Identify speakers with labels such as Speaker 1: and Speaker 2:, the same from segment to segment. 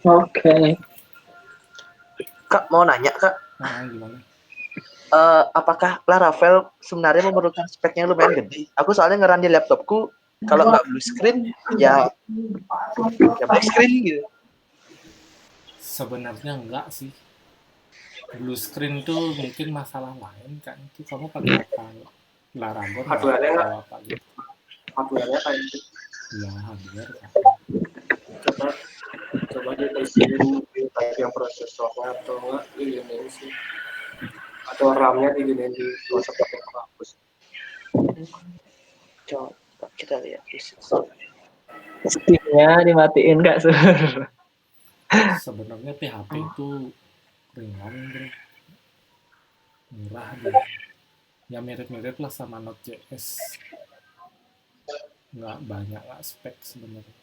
Speaker 1: Oke.
Speaker 2: Kak, mau nanya, Kak.
Speaker 3: Gimana?
Speaker 2: Apakah Laravel sebenarnya memerlukan speknya lumayan gede? Aku soalnya ngeran di laptopku, kalau nggak blue screen, ya black screen gitu.
Speaker 3: Sebenarnya enggak sih. Blue screen tuh mungkin masalah lain kan. Itu kamu pakai apa? Laragon atau apa gitu?
Speaker 4: Hardware-nya kayak gitu.
Speaker 3: Ya, hardware kan.
Speaker 4: Coba ditestin yang prosesornya atau enggak diginiin sih. Atau RAM-nya diginiin di proses yang hapus.
Speaker 2: Coba kita lihat.
Speaker 1: Steam-nya dimatiin Kak Sur.
Speaker 3: Sebenarnya PHP itu ringan, bro. Murah dia. Ya mirip-mirip lah sama Node.js. Nggak banyak lah spek sebenarnya.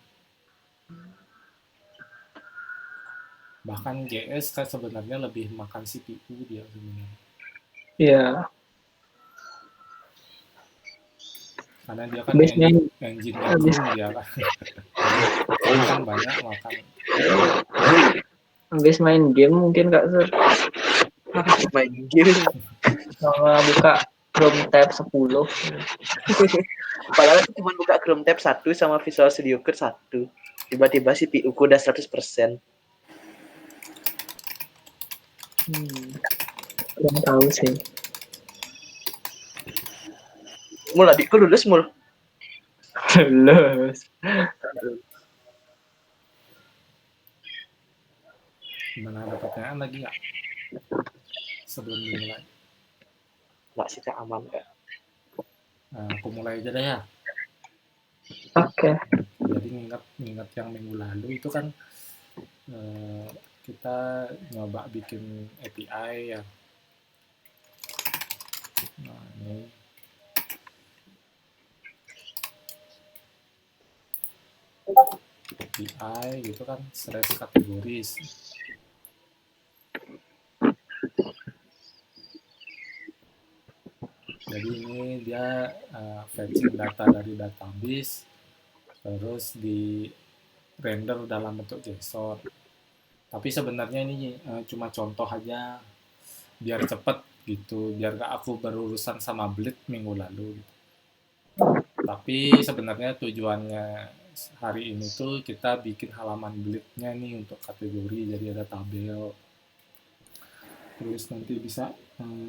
Speaker 3: Bahkan JS kan sebenarnya lebih makan CPU dia sebenarnya.
Speaker 1: Iya.
Speaker 3: Karena dia kan
Speaker 1: Base-nya
Speaker 3: engine Chrome dia kan. Jadi kan banyak makan.
Speaker 1: habis main game mungkin Kak Sur.
Speaker 2: Main game.
Speaker 1: Sama buka Chrome tab 10.
Speaker 2: Padahal aku cuma buka Chrome tab 1 sama Visual Studio Code 1. Tiba-tiba CPU ku udah 100%.
Speaker 1: Kurang tahu sih.
Speaker 2: Mul, adikku lulus, Mul.
Speaker 1: Lulus.
Speaker 3: Gimana, ada pertanyaan lagi nggak? Sebelum dimulai.
Speaker 2: Nggak sih, Kak, aman, Kak.
Speaker 3: Nah, aku mulai aja deh ya.
Speaker 1: Oke.
Speaker 3: Jadi ingat yang minggu lalu itu kan kita nyoba bikin API ya. Nah, ini API gitu kan, / kategoris. Jadi ini dia fetching data dari database, terus di render dalam bentuk JSON. Tapi sebenarnya ini cuma contoh aja, biar cepet gitu, biar gak aku berurusan sama Blade minggu lalu gitu. Tapi sebenarnya tujuannya hari ini tuh kita bikin halaman Blade-nya nih untuk kategori, jadi ada tabel. Terus nanti bisa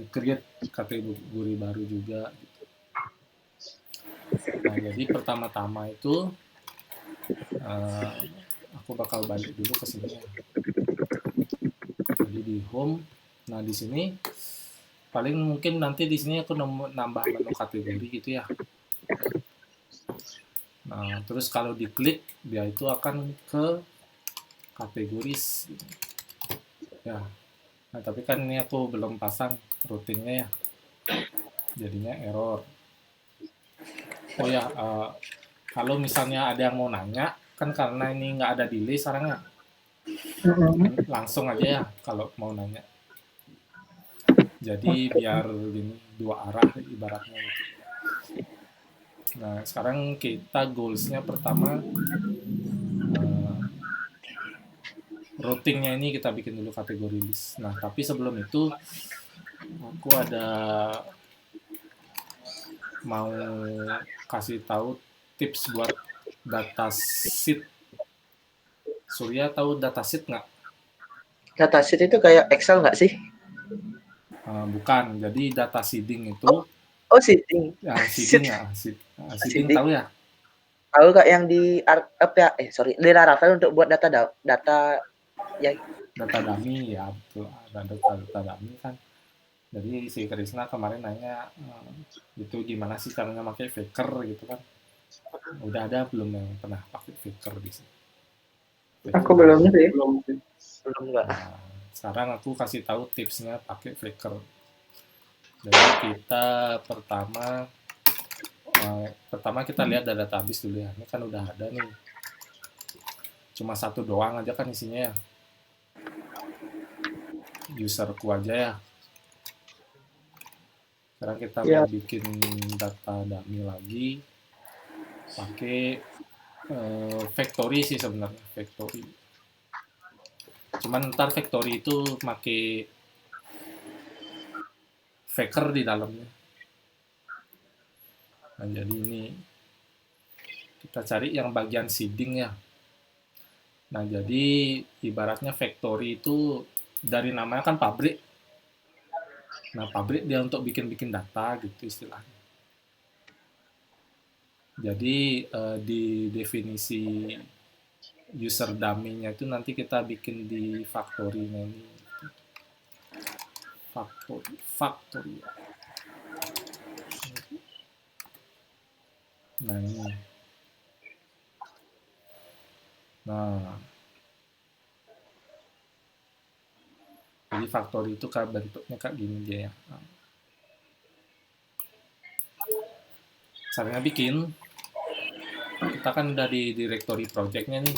Speaker 3: create kategori baru juga gitu. Nah, jadi pertama-tama itu aku bakal balik dulu ke sini ya. Jadi di home. Nah, di sini paling mungkin nanti di sini aku nambah menu kategori gitu ya. Nah, terus kalau diklik dia itu akan ke kategoris gitu. Ya. Nah, tapi kan ini aku belum pasang routingnya ya. Jadinya error. Oh ya, kalau misalnya ada yang mau nanya, kan karena ini nggak ada delay sekarang ya. Langsung aja ya kalau mau nanya. Jadi biar gini, dua arah ibaratnya gitu. Nah, sekarang kita goals-nya pertama routingnya ini kita bikin dulu kategori list. Nah, tapi sebelum itu aku ada mau kasih tahu tips buat datasheet. Surya tahu datasheet nggak?
Speaker 2: Datasheet itu kayak Excel nggak sih?
Speaker 3: Bukan. Jadi data seeding itu.
Speaker 2: Oh, seeding.
Speaker 3: Ya, seeding ya. Seeding tahu ya?
Speaker 2: Tahu Kak, yang di di Laravel untuk buat data ya.
Speaker 3: Data dummy ya, betul. Ada data dummy kan. Jadi si Krisna kemarin nanya itu gimana sih caranya pakai Faker gitu kan. Udah ada belum yang pernah pakai Faker di sini?
Speaker 1: Aku belum sih.
Speaker 2: Belum enggak.
Speaker 3: Nah, sekarang aku kasih tahu tipsnya pakai Flickr. Jadi kita pertama kita lihat database dulu ya. Ini kan udah ada nih. Cuma satu doang aja kan isinya ya. Userku aja ya. Sekarang kita mau bikin data dummy lagi. Pakai factory sih sebenarnya, factory. cuman ntar factory itu pakai faker di dalamnya. Nah, jadi ini kita cari yang bagian seeding ya. Nah, jadi ibaratnya factory itu dari namanya kan pabrik. Nah, pabrik dia untuk bikin-bikin data gitu istilahnya. Jadi di definisi user dummy-nya itu nanti kita bikin di factory-nya ini. Factory. Nah, ini. Nah, jadi factory itu kayak bentuknya kayak gini dia ya. Nah, caranya bikin, kita kan udah di directory project-nya nih.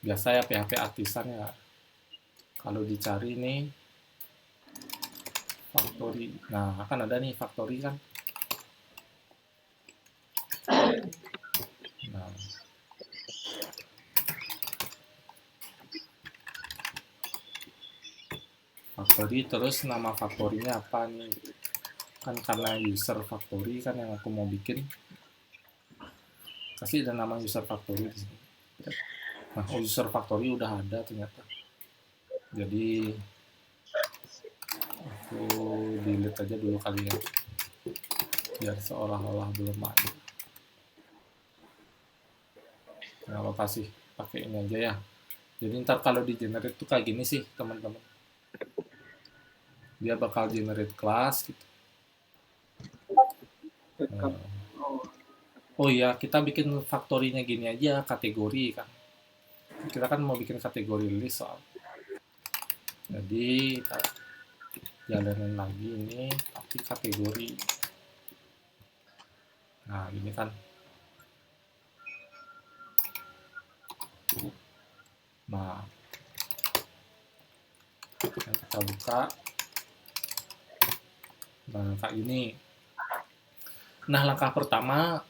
Speaker 3: Biasa ya PHP artisan ya. Kalau dicari nih factory. Nah, kan ada nih factory kan. Nah, factory terus nama factory-nya apa nih? Kan karena user factory kan yang aku mau bikin. Kasih ada nama user factory di sini. Nah, user factory udah ada ternyata. Jadi aku delete aja dulu kali ya. Biar seolah-olah belum ada. Nah, lo kasih pakai ini aja ya. Jadi ntar kalau di generate tuh kayak gini sih teman-teman. Dia bakal generate class gitu.
Speaker 4: Backup.
Speaker 3: Oh iya, kita bikin factory-nya gini aja, kategori kan. Kita kan mau bikin kategori list soal. Jadi kita jalanin lagi ini, tapi kategori. Nah, ini kan. Nah, kita buka. Nah, kayak ini. Nah, langkah pertama,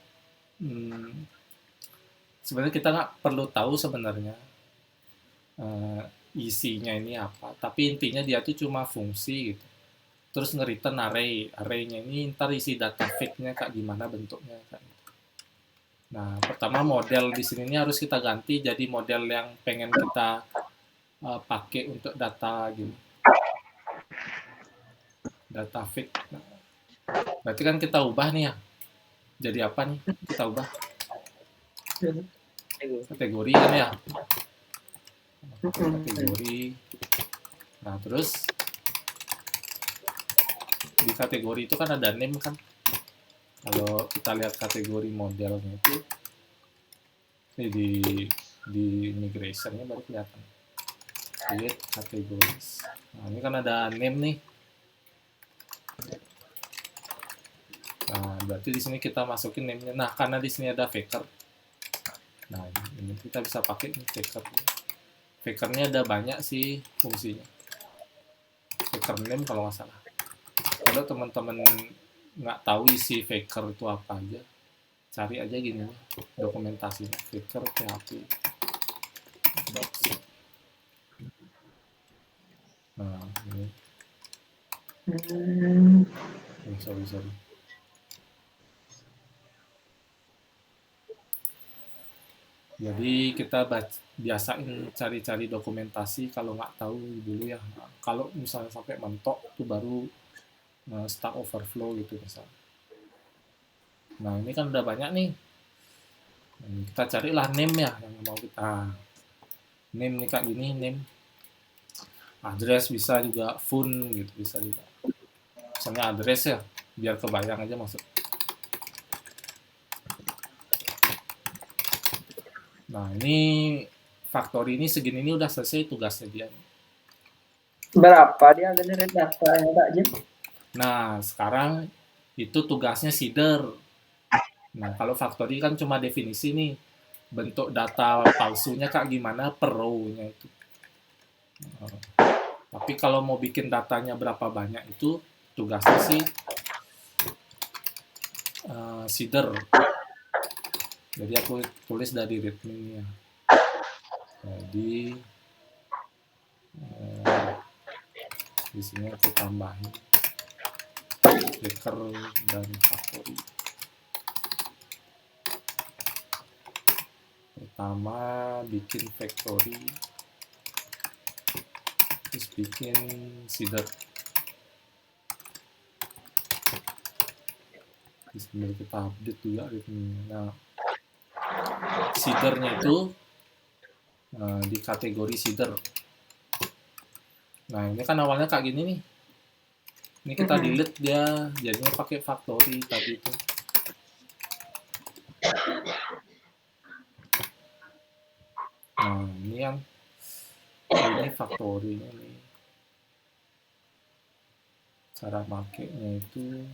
Speaker 3: sebenarnya kita nggak perlu tahu sebenarnya isinya ini apa. Tapi intinya dia tuh cuma fungsi gitu. Terus nge-return array. Array-nya ini ntar isi data fake-nya kayak gimana bentuknya. Nah, pertama model di sini ini harus kita ganti jadi model yang pengen kita pakai untuk data gini. Data fake. Nah, berarti kan kita ubah nih ya. Jadi apa nih? Kita ubah kategori kan ya. Kategori. Nah, terus di kategori itu kan ada name kan. Kalau kita lihat kategori modelnya itu di migration-nya baru kelihatan. Create categories. Nah, ini kan ada name nih. Nah, berarti di sini kita masukin name-nya. Nah, karena di sini ada faker. Nah, ini kita bisa pakai ini faker. Faker-nya ada banyak sih fungsinya. Faker name kalau nggak salah. Kalau teman-teman nggak tahu isi faker itu apa aja, cari aja gini dokumentasinya. Faker PHP. Nah, ini. Sorry. Jadi kita biasain cari-cari dokumentasi kalau nggak tahu dulu ya. Nah, kalau misalnya sampai mentok itu baru Stack Overflow gitu misalnya. Nah, ini kan udah banyak nih. Kita carilah name ya yang mau kita. Name nih kayak gini, name. Address bisa juga, phone gitu bisa juga. Misalnya address ya, biar kebayang aja maksud. Nah, ini factory ini segini ini udah selesai tugasnya dia.
Speaker 1: Berapa dia generate data yang tak aja?
Speaker 3: Nah, sekarang itu tugasnya seeder. Nah, kalau factory kan cuma definisi nih. Bentuk data palsunya kayak gimana per row-nya itu. Tapi kalau mau bikin datanya berapa banyak itu tugasnya sih seeder. Jadi aku tulis dari readme-nya. Jadi Di sini aku tambahin flicker dan factory. Pertama bikin factory, terus bikin seeder. Sebenarnya kita update juga di sini. Nah, seedernya itu di kategori seeder. Nah, ini kan awalnya kayak gini nih. Ini kita delete dia, jadinya pakai factory tadi itu. Nah, ini factory-nya nih. Cara makainya itu,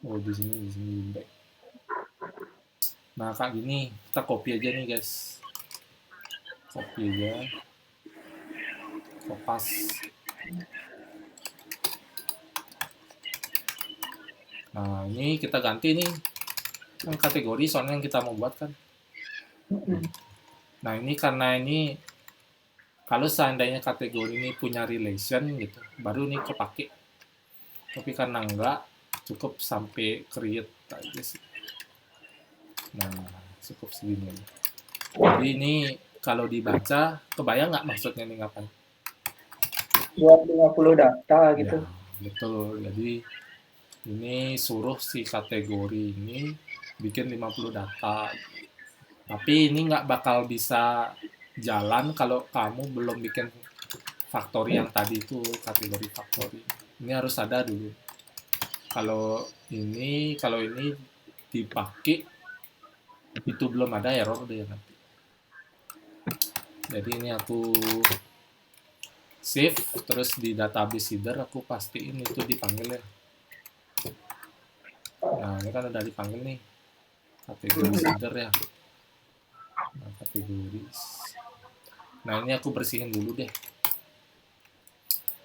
Speaker 3: di sini back. Nah, kayak gini, kita copy aja nih guys. Copy aja. Kopas. Nah, ini kita ganti nih. Kan kategori soalnya yang kita mau buat kan. Nah, ini karena ini kalau seandainya kategori ini punya relation gitu, baru ini kepake. Tapi karena enggak, cukup sampai create aja sih. Nah, cukup segini. Jadi ini kalau dibaca, kebayang nggak maksudnya ini ngapain?
Speaker 1: Buat 50 data gitu.
Speaker 3: Ya, betul. Jadi ini suruh si kategori ini bikin 50 data. Tapi ini nggak bakal bisa jalan kalau kamu belum bikin factory yang tadi itu, kategori factory. Ini harus ada dulu. Kalau ini dipakai, itu belum ada error deh nanti. Jadi ini aku save, terus di database seeder aku pastiin itu dipanggil ya. Nah, ini kan udah dipanggil nih, kategori seeder ya. Nah, kategori. Nah, ini aku bersihin dulu deh.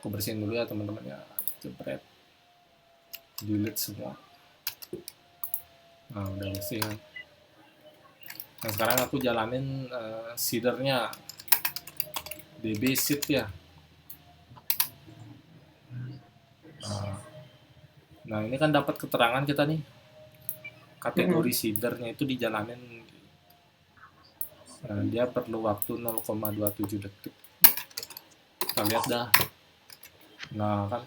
Speaker 3: Aku bersihin dulu ya teman-teman ya. Jebret. Delete semua. Nah, udah bersih kan. Nah, sekarang aku jalanin seedernya. DB seed ya. Nah, ini kan dapat keterangan kita nih. Kategori seedernya itu dijalanin. Nah, dia perlu waktu 0,27 detik. Kita lihat dah. Nah, kan.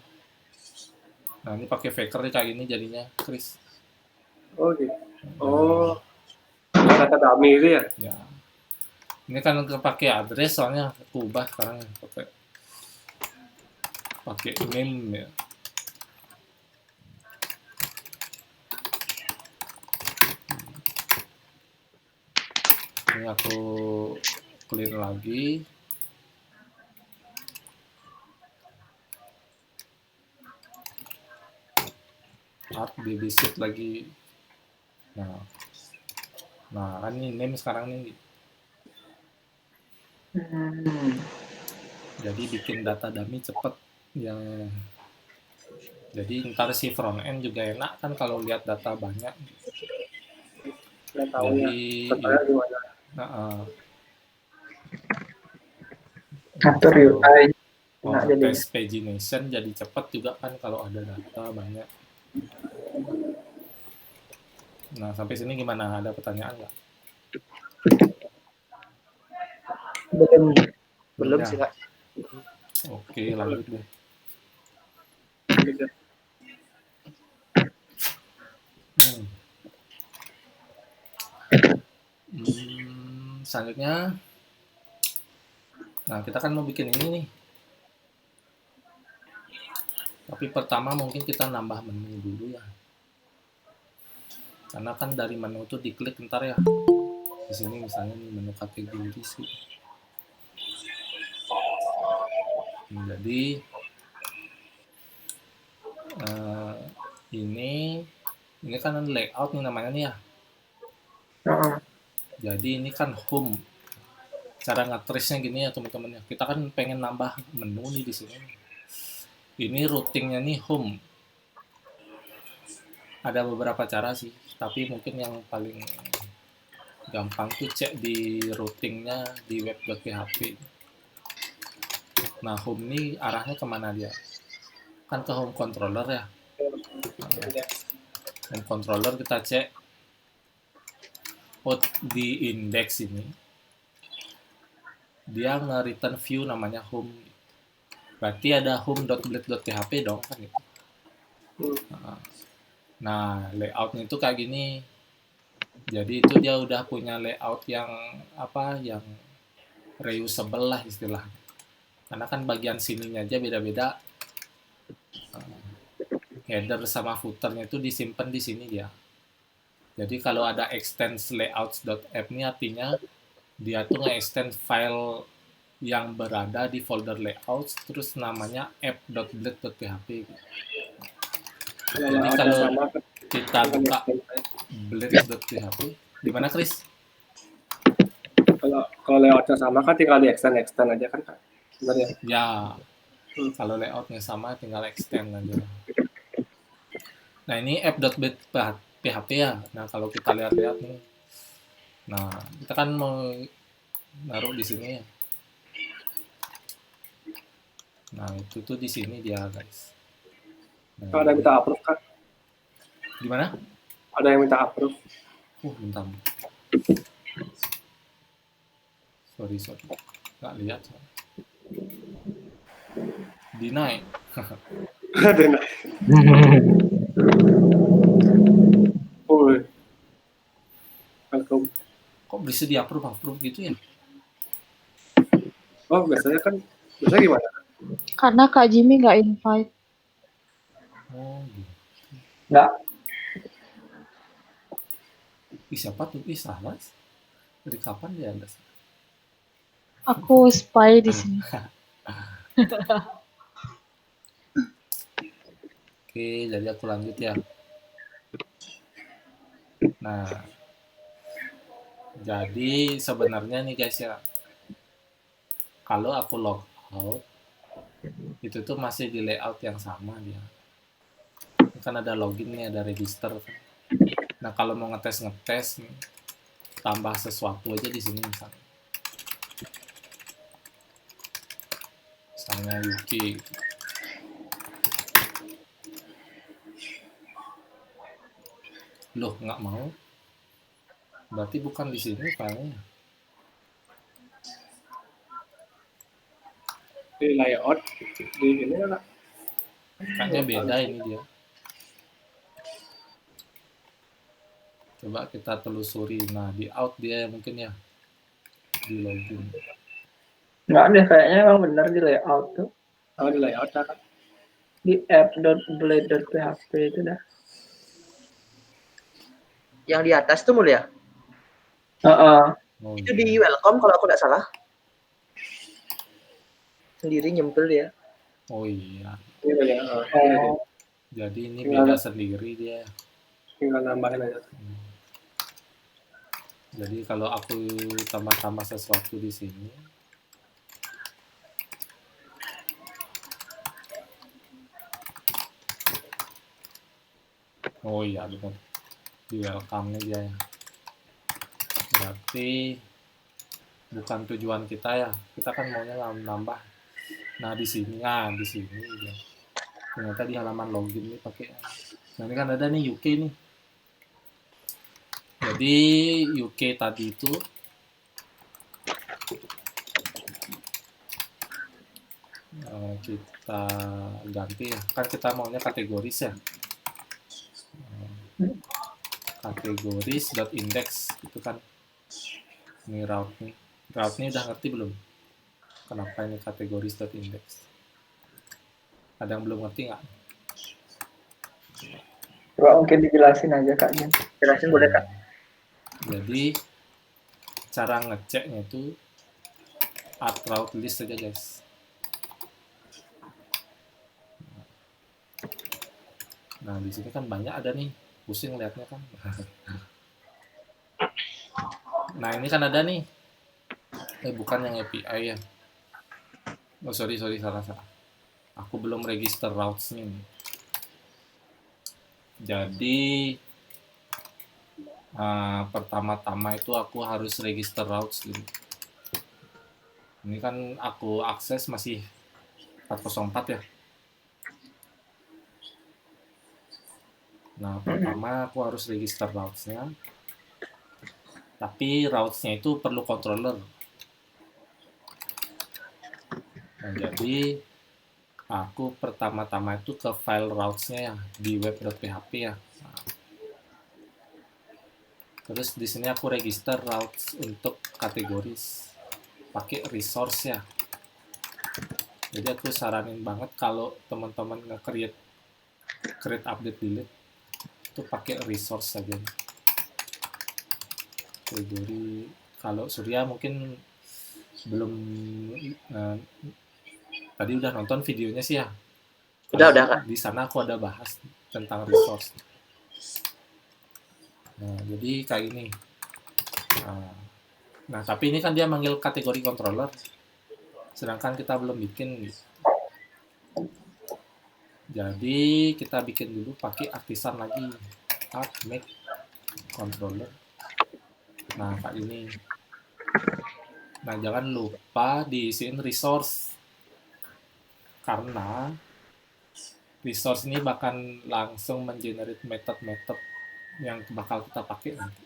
Speaker 3: Nah, ini pakai faker kayak gini jadinya, Chris.
Speaker 4: Oh gitu. Oh, data dummy itu ya?
Speaker 3: Ya. Ini kan pakai address, soalnya aku ubah sekarang pakai name ya. Ini aku clear lagi. Art babysit lagi. Nah, kan ini name sekarang nih. Jadi bikin data dummy cepet ya. Jadi ntar si front end juga enak kan kalau lihat data banyak.
Speaker 4: Nggak tahu ya.
Speaker 3: Jadi
Speaker 4: Pertanyaan gimana?
Speaker 1: Atur UI. Enak jadinya.
Speaker 3: Test pagination jadi cepat juga kan kalau ada data banyak. Nah, sampai sini gimana? Ada pertanyaan nggak?
Speaker 2: Belum
Speaker 3: Ya.
Speaker 2: sih Kak.
Speaker 3: Oke, lanjut deh. Selanjutnya, nah kita kan mau bikin ini nih. Tapi pertama mungkin kita nambah menu dulu ya. Karena kan dari menu itu diklik ntar ya. Di sini misalnya nih menu kategori sih. Jadi ini kan layout nih namanya nih ya. Jadi ini kan home. Cara nge-trace-nya gini ya teman-teman ya. Kita kan pengen nambah menu nih di sini. Ini routingnya nih home. Ada beberapa cara sih, tapi mungkin yang paling gampang tuh cek di routingnya di web.php. Nah, home ini arahnya kemana dia? Kan ke home controller ya. Home controller kita cek di index ini dia nge-return view namanya home. Berarti ada home.blade.php dong kan gitu. Nah, layoutnya itu kayak gini. Jadi itu dia udah punya layout yang yang reusable lah istilahnya. Karena kan bagian sininya aja beda-beda. Header sama footernya itu disimpan di sini dia. Jadi kalau ada extends layouts.app ini artinya dia tuh nge-extend file yang berada di folder layouts terus namanya app.blade.php. Jadi kalau kita buka blade.php, di mana Chris?
Speaker 4: Kalau layoutnya sama kan tinggal di extend aja kan Kak? Benar ya?
Speaker 3: Ya, kalau layoutnya sama tinggal extend aja. Nah ini app.blade.php ya. Nah kalau kita lihat-lihat nih, nah kita kan mau naruh di sini ya. Nah itu tuh di sini dia guys. Nah,
Speaker 4: Kalau ada yang minta approve Kak?
Speaker 3: gimana?
Speaker 4: Ada yang minta approve?
Speaker 3: Bentar. Sorry. Nggak lihat. Deny.
Speaker 4: Deny. Welcome.
Speaker 3: Kok bisa di approve gitu ya?
Speaker 4: Oh, biasanya gimana?
Speaker 5: Karena Kak Jimmy nggak invite.
Speaker 3: Oh, gitu.
Speaker 1: Nggak.
Speaker 3: Siapa tuh? Salah. Dari kapan dia ada?
Speaker 5: Aku spy di sini.
Speaker 3: Oke, jadi aku lanjut ya. Nah, jadi sebenarnya nih guys ya, kalau aku log out, itu tuh masih di layout yang sama dia. Kan ada login nih, ada register. Nah, kalau mau ngetes nih, tambah sesuatu aja di sini misalnya. Misalnya Yuki. Loh, nggak mau. Berarti bukan di sini filenya.
Speaker 4: Di layout di ini kan?
Speaker 3: Kayaknya beda ini dia. Coba kita telusuri. Nah, di out dia mungkin ya. Di login.
Speaker 1: Nggak deh, kayaknya emang benar di layout tuh.
Speaker 4: Oh, di layout Kak?
Speaker 1: Di app.blade.php itu dah.
Speaker 2: Yang di atas tuh mulia.
Speaker 1: Oh,
Speaker 2: Itu di welcome kalau aku nggak salah. Sendiri nyempil dia.
Speaker 3: Oh iya.
Speaker 4: Iya.
Speaker 3: Jadi ini beda sendiri dia.
Speaker 4: Tinggal nambahin aja.
Speaker 3: Jadi kalau aku tambah-tambah sesuatu di sini, oh iya benar, di welcome-nya dia ya. Berarti bukan tujuan kita ya. Kita kan maunya nambah. Nah di sini ya. Ternyata di halaman login nih pakai. Nah ini kan ada nih UK nih. Jadi UK tadi itu kita ganti ya. Kan kita maunya kategoris ya. Kategoris.index itu kan. Ini route nih. Route nih udah ngerti belum? Kenapa ini kategoris.index? Ada yang belum ngerti nggak?
Speaker 1: coba mungkin dijelasin aja Kak Jim.
Speaker 2: Jelasin boleh Kak?
Speaker 3: Jadi cara ngeceknya itu add route list aja guys. Nah di sini kan banyak ada nih, pusing lihatnya kan. Nah ini kan ada nih, bukan yang API ya. Oh sorry salah. Aku belum register routes nih. Jadi pertama-tama itu aku harus register routes dulu. Ini kan aku akses masih 404 ya. Nah, pertama aku harus register routes-nya. Tapi routes-nya itu perlu controller. Nah, jadi aku pertama-tama itu ke file routes-nya ya di web.php ya. Nah, terus di sini aku register routes untuk kategoris pakai resource ya. Jadi aku saranin banget kalau teman-teman nge-create update delete itu pakai resource saja. Kategori kalau Surya mungkin belum tadi udah nonton videonya sih ya.
Speaker 2: Udah Kak.
Speaker 3: Di sana aku ada bahas tentang resource. Nah, jadi kayak gini. Nah, tapi ini kan dia manggil kategori controller. Sedangkan kita belum bikin gitu. Jadi kita bikin dulu pakai artisan lagi. Add make controller. Nah, kayak ini. Nah, jangan lupa diisiin resource. Karena resource ini bakal langsung mengenerate method-method yang bakal kita pakai nanti.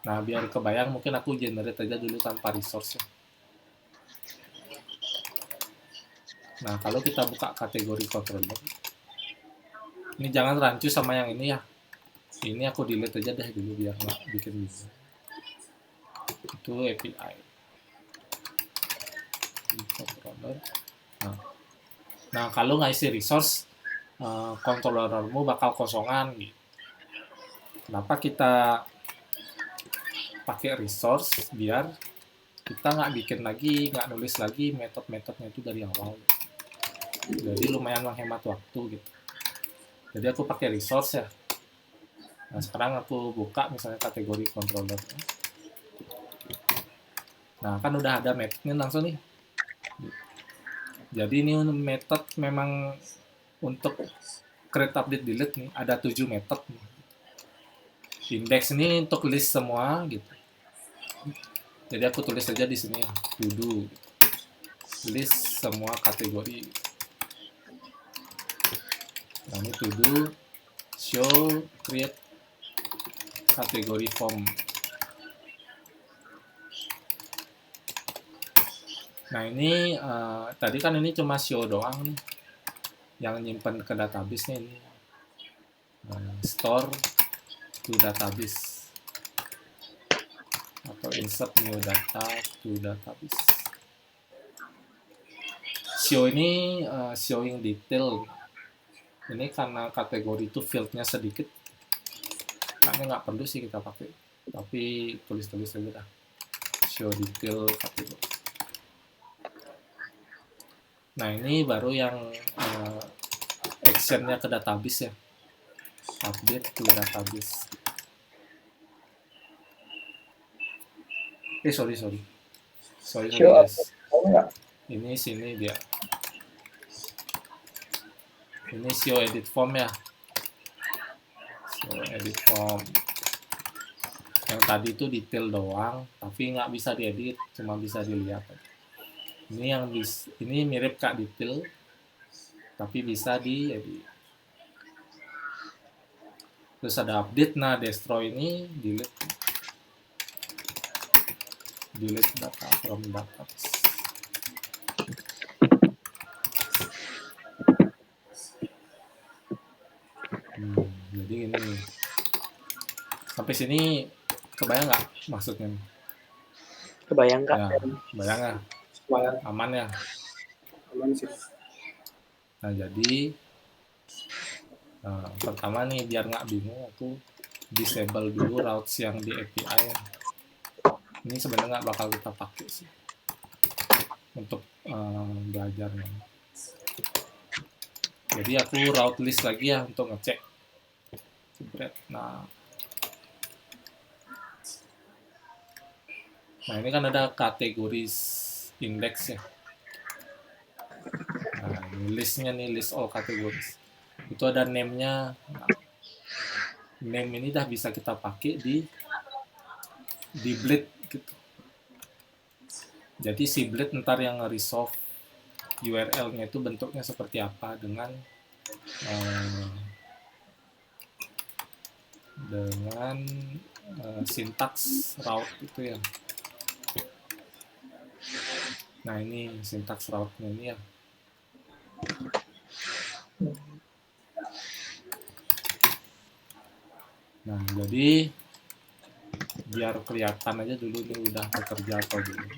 Speaker 3: Nah, biar kebayang mungkin aku generate aja dulu tanpa resource. Nah, kalau kita buka kategori controller, ini jangan rancu sama yang ini ya. Ini aku delete aja deh dulu biar nggak bikin bisa. Itu API. Controller. Nah, kalau nggak isi resource, controllermu bakal kosongan gitu. Kenapa kita pakai resource? Biar kita nggak bikin lagi, nggak nulis lagi metode-metodenya itu dari awal. Jadi lumayan menghemat waktu gitu. Jadi aku pakai resource ya. Nah, sekarang aku buka misalnya kategori controller. Nah, kan udah ada metodenya langsung nih. Jadi ini metode memang untuk create update delete nih, ada 7 metode nih. Index ini untuk list semua gitu. Jadi aku tulis aja di sini ya, to do list semua kategori. Nah, ini to do show create kategori form. Nah, ini tadi kan ini cuma show doang nih, yang nyimpen ke database nih ini. Store to database atau insert new data to database. Show ini showing detail. Ini karena kategori itu fieldnya sedikit, kayaknya nggak perlu sih kita pakai, tapi tulis-tulis aja dah. Show detail kategori. Nah, ini baru yang actionnya ke database ya. Update to database. Sorry guys. Ini sini dia. Ini show edit form ya. Show edit form. Yang tadi itu detail doang, tapi nggak bisa diedit, cuma bisa dilihat. Ini yang ini mirip kayak detail, tapi bisa diedit. Terus ada update, nah destroy ini delete data from database. Jadi ini sampai sini kebayang nggak maksudnya?
Speaker 2: Kebayang Kak?
Speaker 3: Ya, kebayang ya?
Speaker 4: Lumayan
Speaker 3: Aman ya?
Speaker 4: aman sih.
Speaker 3: Nah, jadi pertama nih biar nggak bingung aku disable dulu routes yang di API ya. Ini sebenarnya nggak bakal kita pakai sih untuk belajarnya. Jadi aku route list lagi ya untuk ngecek. Nah ini kan ada kategori index ya. Nah, ini listnya nih, list all categories. Itu ada name-nya. Nah, name ini dah bisa kita pakai di blade gitu. Jadi si blade ntar yang nge-resolve URL-nya itu bentuknya seperti apa dengan sintaks route itu ya. Nah ini sintaks route-nya ini ya. Nah jadi biar kelihatan aja dulu nih udah bekerja atau belum.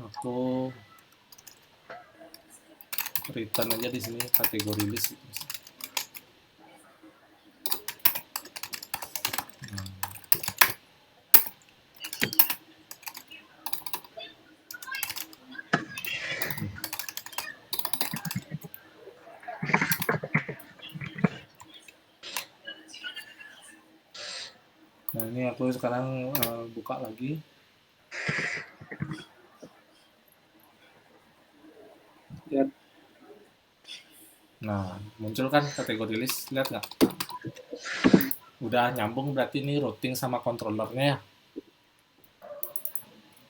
Speaker 3: Aku return aja di sini kategori list gitu. Nah ini aku sekarang buka lagi.
Speaker 4: Lihat.
Speaker 3: Nah muncul kan kategori list, lihat nggak? Udah nyambung berarti ini routing sama controllernya ya.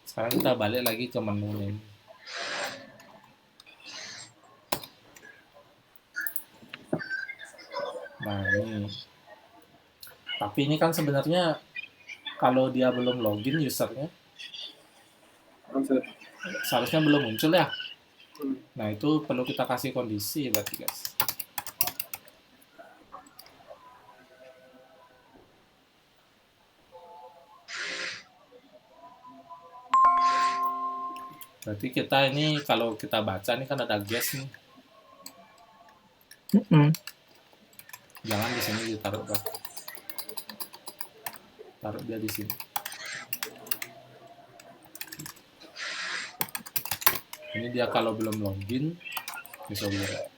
Speaker 3: Sekarang kita balik lagi ke menunya ini. Nah ini. Tapi ini kan sebenarnya kalau dia belum login usernya, seharusnya belum muncul ya. Nah itu perlu kita kasih kondisi berarti guys. Berarti kita ini kalau kita baca ini kan ada guess nih. Jangan di sini ditaruh berarti. Taruh dia di sini. Ini dia kalau belum login bisa lihat.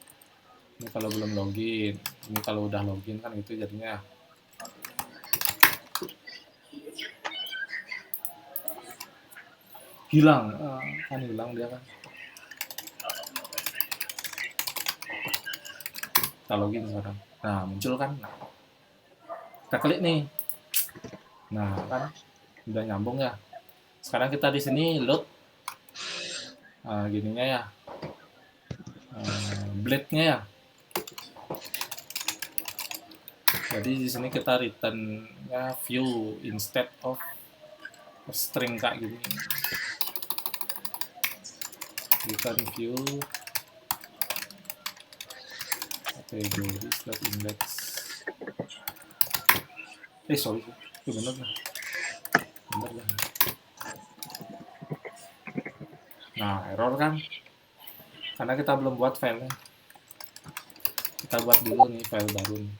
Speaker 3: Ini kalau belum login, ini kalau udah login kan itu jadinya. Hilang, kan hilang dia kan. Kita login sekarang. Nah muncul kan. Nah, kita klik nih. Nah kan udah nyambung ya. Sekarang kita di sini load gininya ya, blade-nya ya. Jadi di sini kita return-nya view instead of string kayak gini. Return view categories.index. Sorry, itu bener lah. Bener lah. Nah, error kan? Karena kita belum buat filenya. Kita buat dulu nih file baru nih.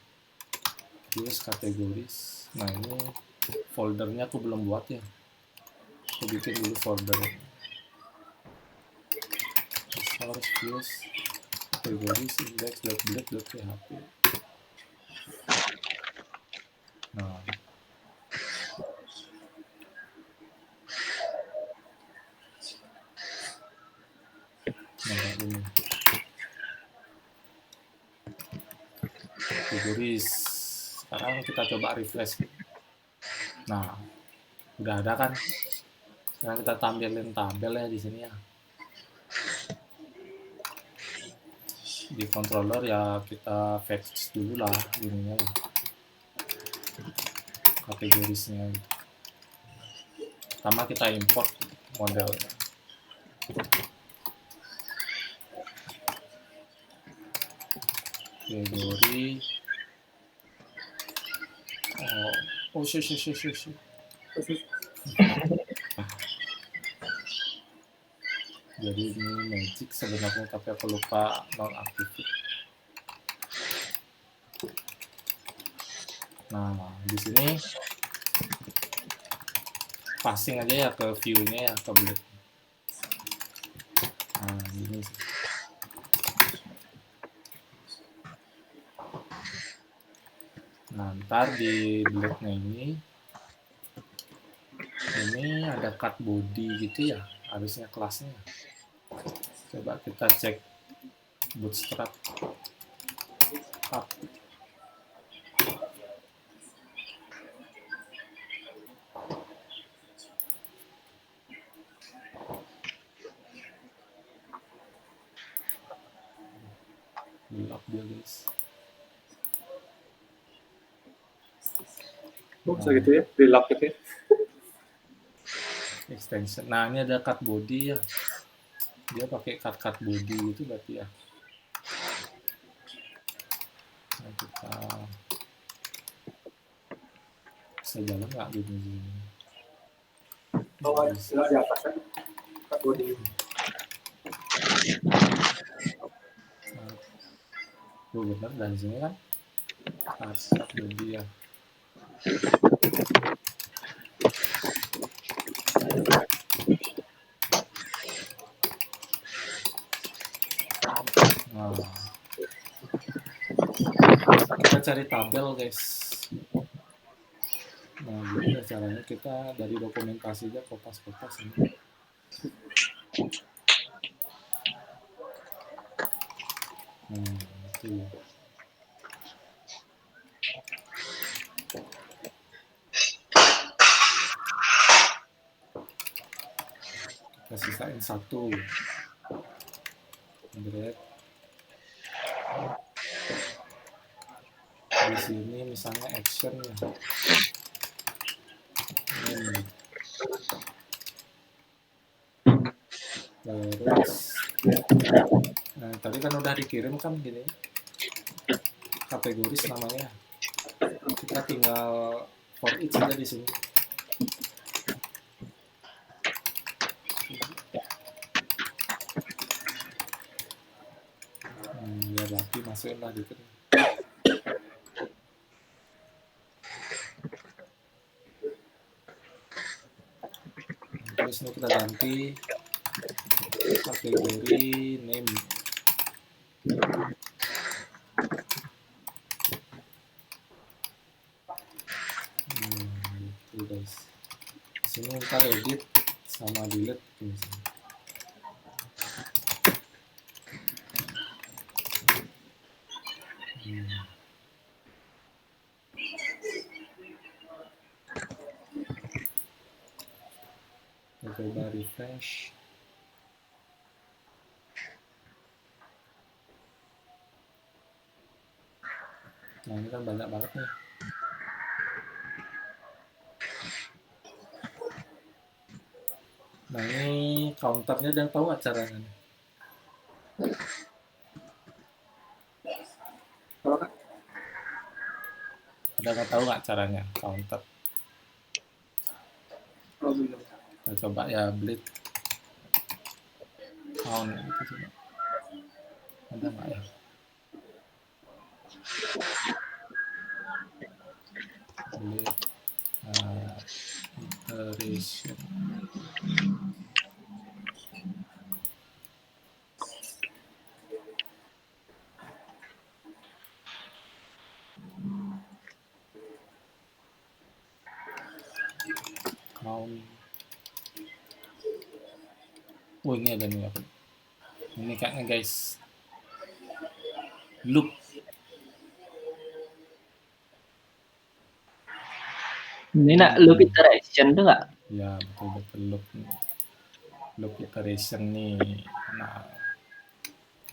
Speaker 3: Use categories. Nah, ini foldernya aku belum buat ya. Aku bikin dulu folder. Source use categories index.blade.php. Nah. Ini kategoris. Sekarang kita coba refresh. Nah, udah ada kan? Sekarang kita tampilin tabel ya di sini ya. Di controller ya kita fetch dulu lah ininya, kategorisnya. Pertama kita import modelnya. Kategori. Sih. Jadi ini magic sebenarnya, tapi aku lupa nonaktif. Nah, di sini passing aja ya ke view-nya ya, ke blade. Nah, ini sih. Nah, ntar di blade-nya ini ada cut body gitu ya, harusnya kelasnya. Coba kita cek bootstrap cut. gelap dia guys.
Speaker 4: Bisa gitu ya, di lock gitu ya.
Speaker 3: Extension. Nah ini ada cut body ya. Dia pakai cut body itu berarti ya. Nah, kita bisa jalan nggak gini?
Speaker 4: Oh, nggak di atas kan? Cut body.
Speaker 3: Bener dari sini kan cut body ya. Nah, kita cari tabel guys. Nah gini ya caranya, kita dari dokumentasi aja kopas-kopas ini. Nah itu ya. Kita sisain satu. Drag. Di sini misalnya action ya. Terus nah, tadi kan udah dikirim kan gini kategoris namanya, kita tinggal for each aja di sini. Biar lagi masukin lah dikit. Terus ini kita ganti kategori name. Gitu guys. Sini ntar edit sama delete misalnya. Coba refresh. Nah ini kan banyak banget nih. Nah ini counternya udah tahu nggak caranya? Udah nggak tahu nggak caranya counter?
Speaker 4: Oh, belum.
Speaker 3: Kita coba ya bleed count itu coba. Ada nggak ya? Bleed iteration. Count. Oh ini ada nih apa? Ini kayaknya guys. Loop.
Speaker 1: Ini nak loop iteration tuh nggak?
Speaker 3: Ya betul loop. Loop iteration nih. Nah,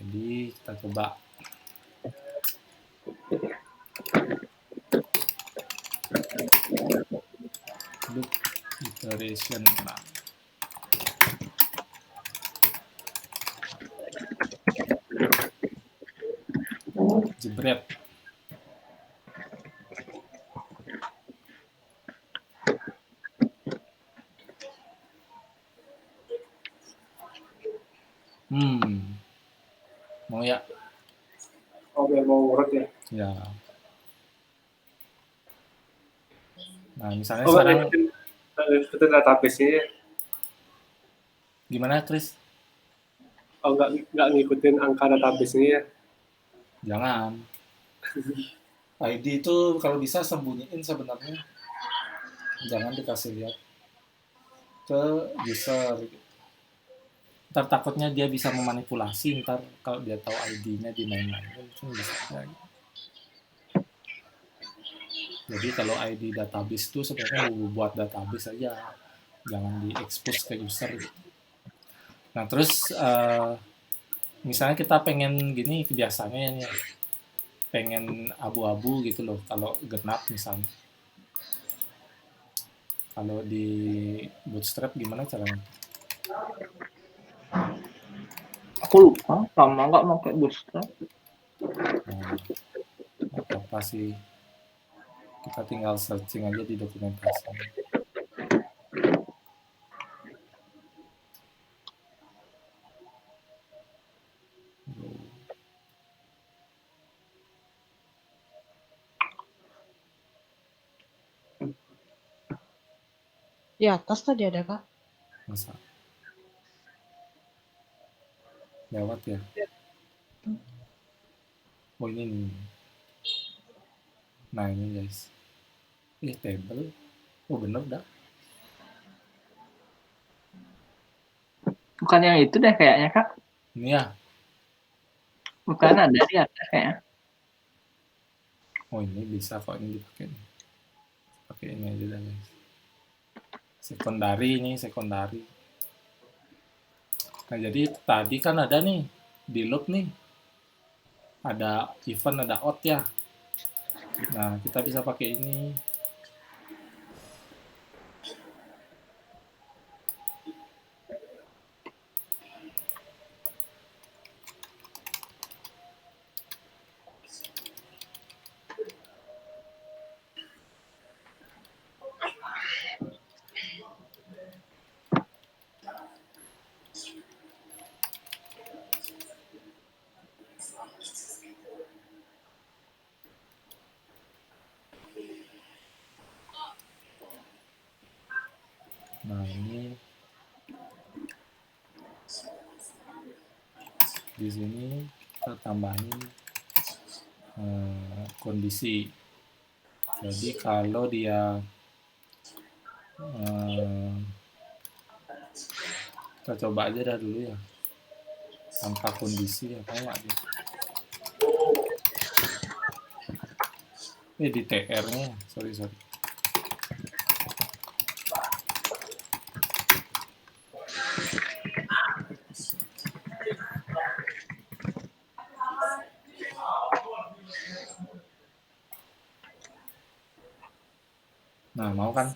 Speaker 3: jadi kita coba. Loop iteration. Nah. Jebret. Mau ya?
Speaker 4: Oh, biar mau urut ya.
Speaker 3: Ya. Nah, misalnya
Speaker 4: Oh,
Speaker 3: sekarang
Speaker 4: itu database-nya ya.
Speaker 3: Gimana, Chris?
Speaker 4: Oh, nggak ngikutin angka database-nya ya.
Speaker 3: Jangan. ID itu kalau bisa sembunyiin sebenarnya. Jangan dikasih lihat ke user. Ntar takutnya dia bisa memanipulasi, ntar kalau dia tahu ID-nya dimain-mainin itu bisa lagi. Jadi kalau ID database itu sebenarnya buat database aja, jangan di-expose ke user gitu. Nah terus misalnya kita pengen gini biasanya ya, pengen abu-abu gitu loh kalau genap misalnya. Kalau di Bootstrap gimana caranya?
Speaker 1: Aku lupa, lama nggak pakai Bootstrap.
Speaker 3: Nah, nggak apa-apa sih. Kita tinggal searching aja di dokumentasi.
Speaker 5: Di atas tadi ada kah?
Speaker 3: Masa lewat ya? Oh ini nih. Nah ini guys. Table. Oh bener dah.
Speaker 1: Bukan yang itu deh kayaknya, Kak.
Speaker 3: Ini ya.
Speaker 1: Bukan, ada di atas kayaknya.
Speaker 3: Oh ini bisa kok ini dipakai. Pakai ini aja dah guys. Sekondari ini, sekondari. Nah jadi tadi kan ada nih di loop nih. Ada event, ada out ya. Nah kita bisa pakai ini. Nah ini di sini kita tambahin kondisi. Jadi kalau dia kita coba aja dah dulu ya tanpa kondisi ya, apa nggak dia? Di TR-nya, sorry. Nah, mau kan?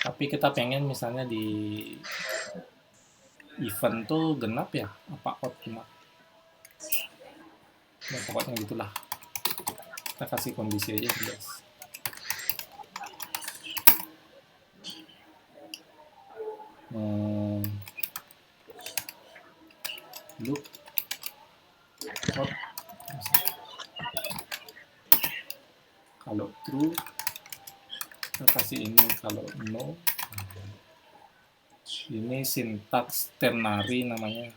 Speaker 3: Tapi kita pengen misalnya di event tuh genap ya, apa out genap? Ya, pokoknya gitulah. Kita kasih kondisi aja guys. Loop out. Kalau true kita kasih ini, kalau no ini sintaks ternary namanya.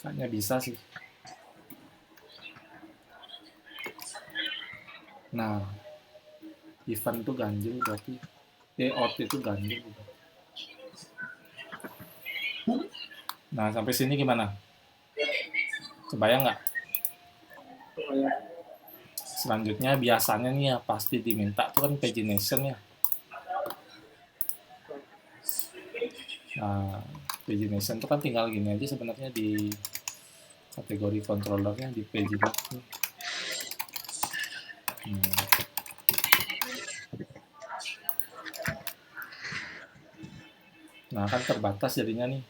Speaker 3: Kayaknya bisa sih. Nah, event itu ganjil berarti out itu ganjil. Nah, sampai sini gimana? Kebayang nggak? Selanjutnya biasanya nih ya pasti diminta tuh kan pagination ya. Nah, pagination tuh kan tinggal gini aja sebenarnya di kategori controllernya di paginate. Nah, kan terbatas jadinya nih.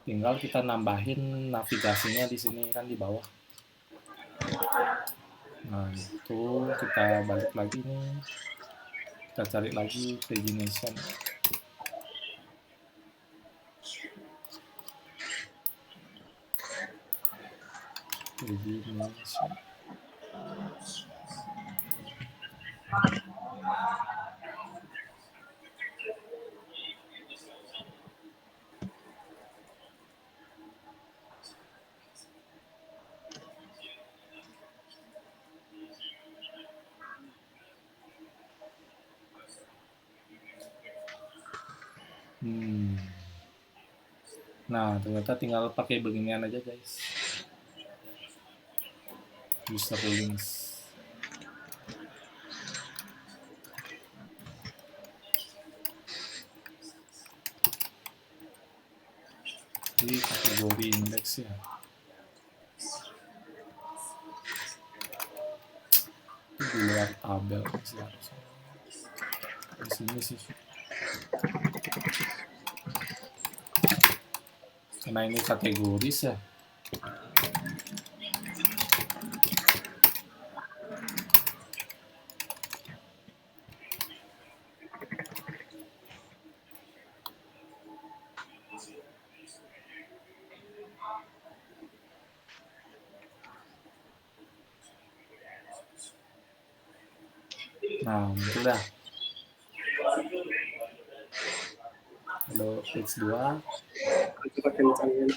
Speaker 3: Tinggal kita nambahin navigasinya di sini kan di bawah. Nah, itu kita balik lagi nih. Kita cari lagi pagination. Pagination. Nah, ternyata tinggal pakai beginian aja guys. User links. di kategori indeks ya. Di luar tabel sih harusnya. Di sini sih. Karena ini kategoris ya. Nah, itu dah. Kalau page 2.
Speaker 4: Coba kencangin.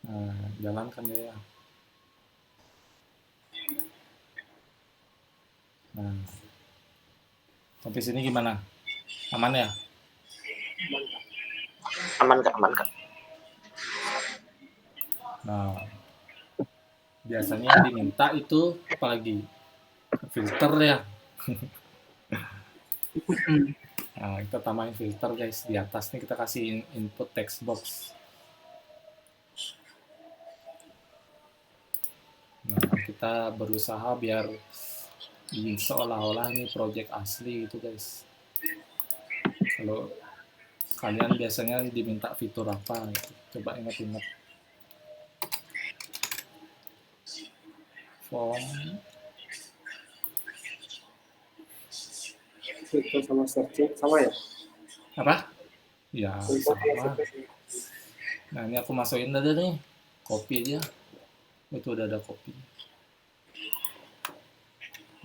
Speaker 3: Nah, jalankan dia ya. Nah, sampai sini gimana? Aman ya?
Speaker 2: Aman Kak, aman Kak.
Speaker 3: Nah, biasanya yang diminta itu apalagi filter ya. Nah, kita tambahin filter guys. Di atas nih kita kasih input text box. Nah, kita berusaha biar seolah-olah ini project asli gitu guys. Kalau kalian biasanya diminta fitur apa gitu. Coba ingat-ingat. Form.
Speaker 4: Filter sama searching sama ya?
Speaker 3: Apa? Ya,
Speaker 4: Filter
Speaker 3: sama.
Speaker 4: searching.
Speaker 3: Nah, ini aku masukin aja nih. Copy aja. Itu udah ada copy.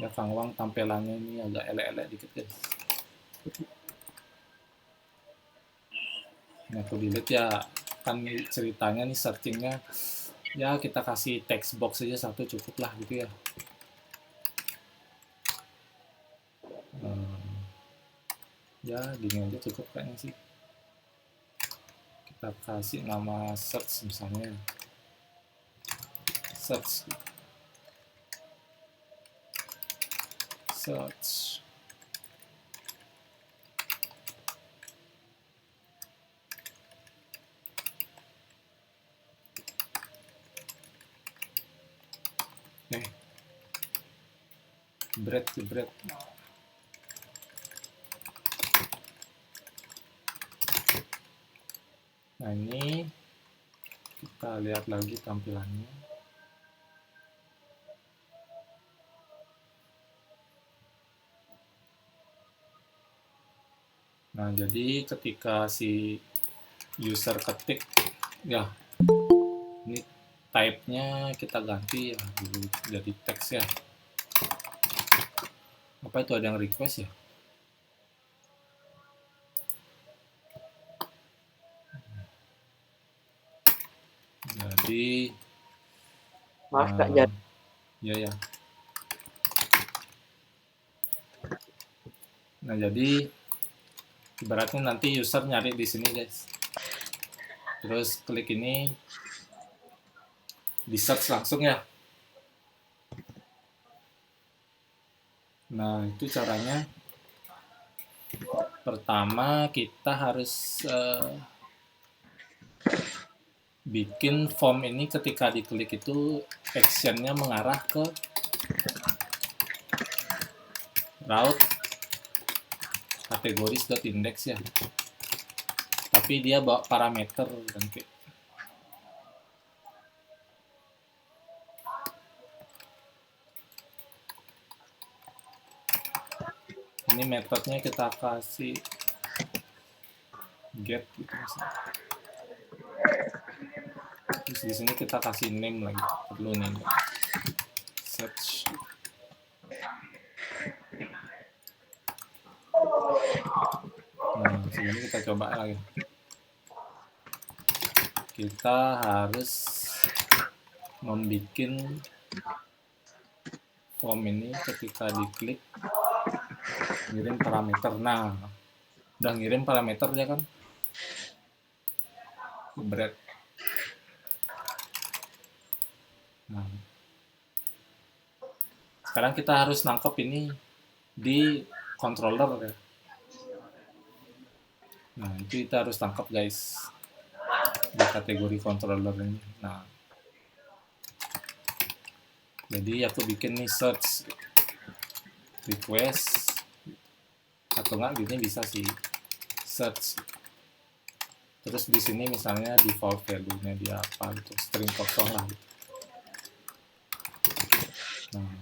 Speaker 3: Ya, Kang Wang tampilannya ini agak elek-elek dikit guys. Ini aku delete ya. Kan ceritanya nih searchingnya ya kita kasih text box aja satu cukup lah gitu ya. Ya gini aja cukup kayaknya sih. Kita kasih nama search misalnya. Search. Oke. Jebret. Nah, ini kita lihat lagi tampilannya. Nah, jadi ketika si user ketik, ya, ini type-nya kita ganti ya, jadi teks ya. Apa itu ada yang request ya? Jadi
Speaker 2: Maaf Kak, jadi
Speaker 3: ya. Nah, jadi ibaratnya nanti user nyari di sini guys. Terus klik ini di search langsung ya. Nah, itu caranya. Pertama kita harus bikin form ini ketika diklik itu actionnya mengarah ke route kategoris.index ya. Tapi dia bawa parameter nanti. Ini metodenya kita kasih get gitu misalnya. Terus di sini kita kasih name lagi, perlu name. Search. Nah, sini kita coba lagi. Kita harus membuat form ini ketika diklik ngirim parameter. Nah, udah ngirim parameter ya kan? Jebret. Nah, sekarang kita harus nangkep ini di controller ya. Nah, itu kita harus tangkap guys. di kategori controller ini. Nah, jadi aku bikin nih search request, atau enggak gini bisa sih, search. Terus di sini misalnya default value-nya dia apa gitu, string kosong lah gitu. Nah,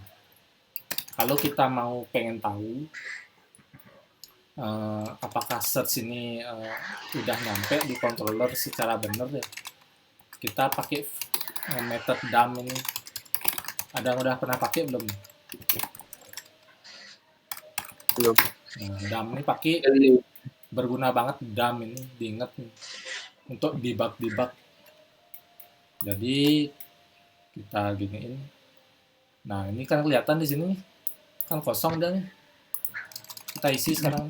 Speaker 3: kalau kita mau pengen tahu apakah search ini udah nyampe di controller secara benar ya, kita pakai method dump ini. Ada yang udah pernah pakai belum?
Speaker 2: Belum.
Speaker 3: Nah, dump ini pakai, berguna banget dump ini, diingat nih, untuk debug. Jadi kita giniin. Nah, ini kan kelihatan di sini kan kosong dia nih. Kita isi sekarang.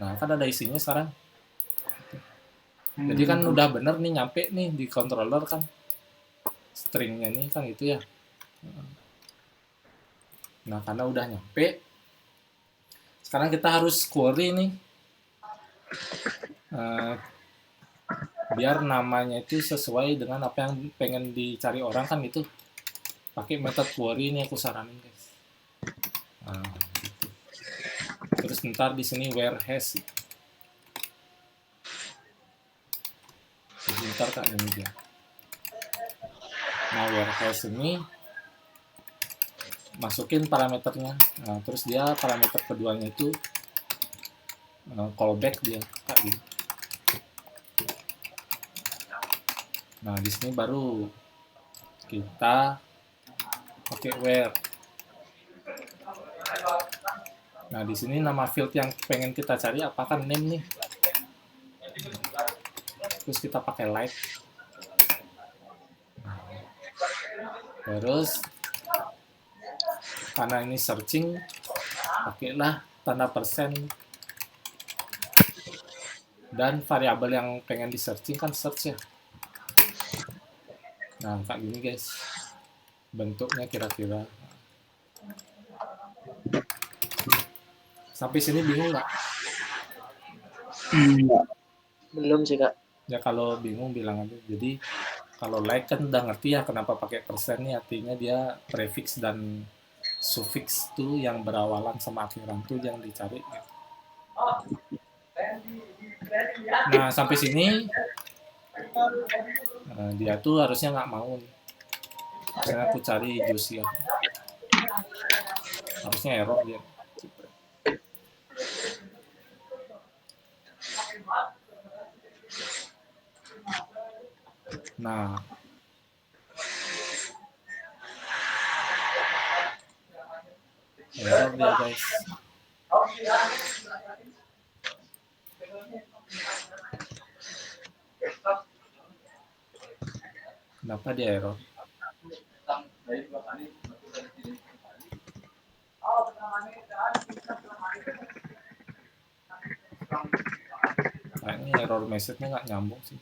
Speaker 3: Nah, kan ada isinya sekarang. Jadi kan udah bener nih, nyampe nih di controller kan. Stringnya nih kan itu ya. Nah, karena udah nyampe, sekarang kita harus query nih. Biar namanya itu sesuai dengan apa yang pengen dicari orang kan itu. Pakai method query ini aku saranin, guys. Nah, gitu. Terus ntar di sini where has. Ntar kak ini dia. Nah, where has ini masukin parameternya. Nah, terus dia parameter keduanya itu callback dia kak gitu. Nah, di sini baru kita pakai where. Nah, di sini nama field yang pengen kita cari apakah name nih. Terus kita pakai like. Terus karena ini searching, pakailah tanda persen. Dan variabel yang pengen di searching kan search ya. Nah, kayak gini guys. Bentuknya kira-kira. Sampai sini bingung nggak?
Speaker 2: Belum sih kak.
Speaker 3: Ya kalau bingung bilang aja. Jadi kalau like kan udah ngerti ya kenapa pakai persen nih, artinya dia prefix dan suffix tuh yang berawalan sama akhiran tuh yang dicari. Nah, sampai sini dia tuh harusnya nggak mau nih. Misalnya aku cari juice ya. Harusnya error dia. Nah, error dia guys. Kenapa dia error? Nah, ini error message-nya nggak nyambung sih.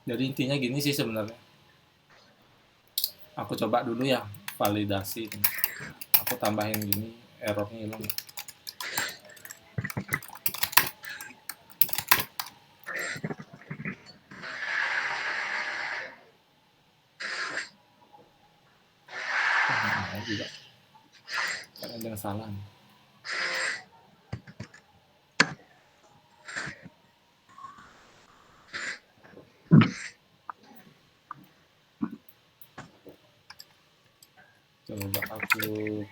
Speaker 3: Jadi intinya gini sih sebenarnya. Aku coba dulu ya validasi. Aku tambahin gini, errornya hilang. Nah, juga. Karena ada yang salah nih. Coba aku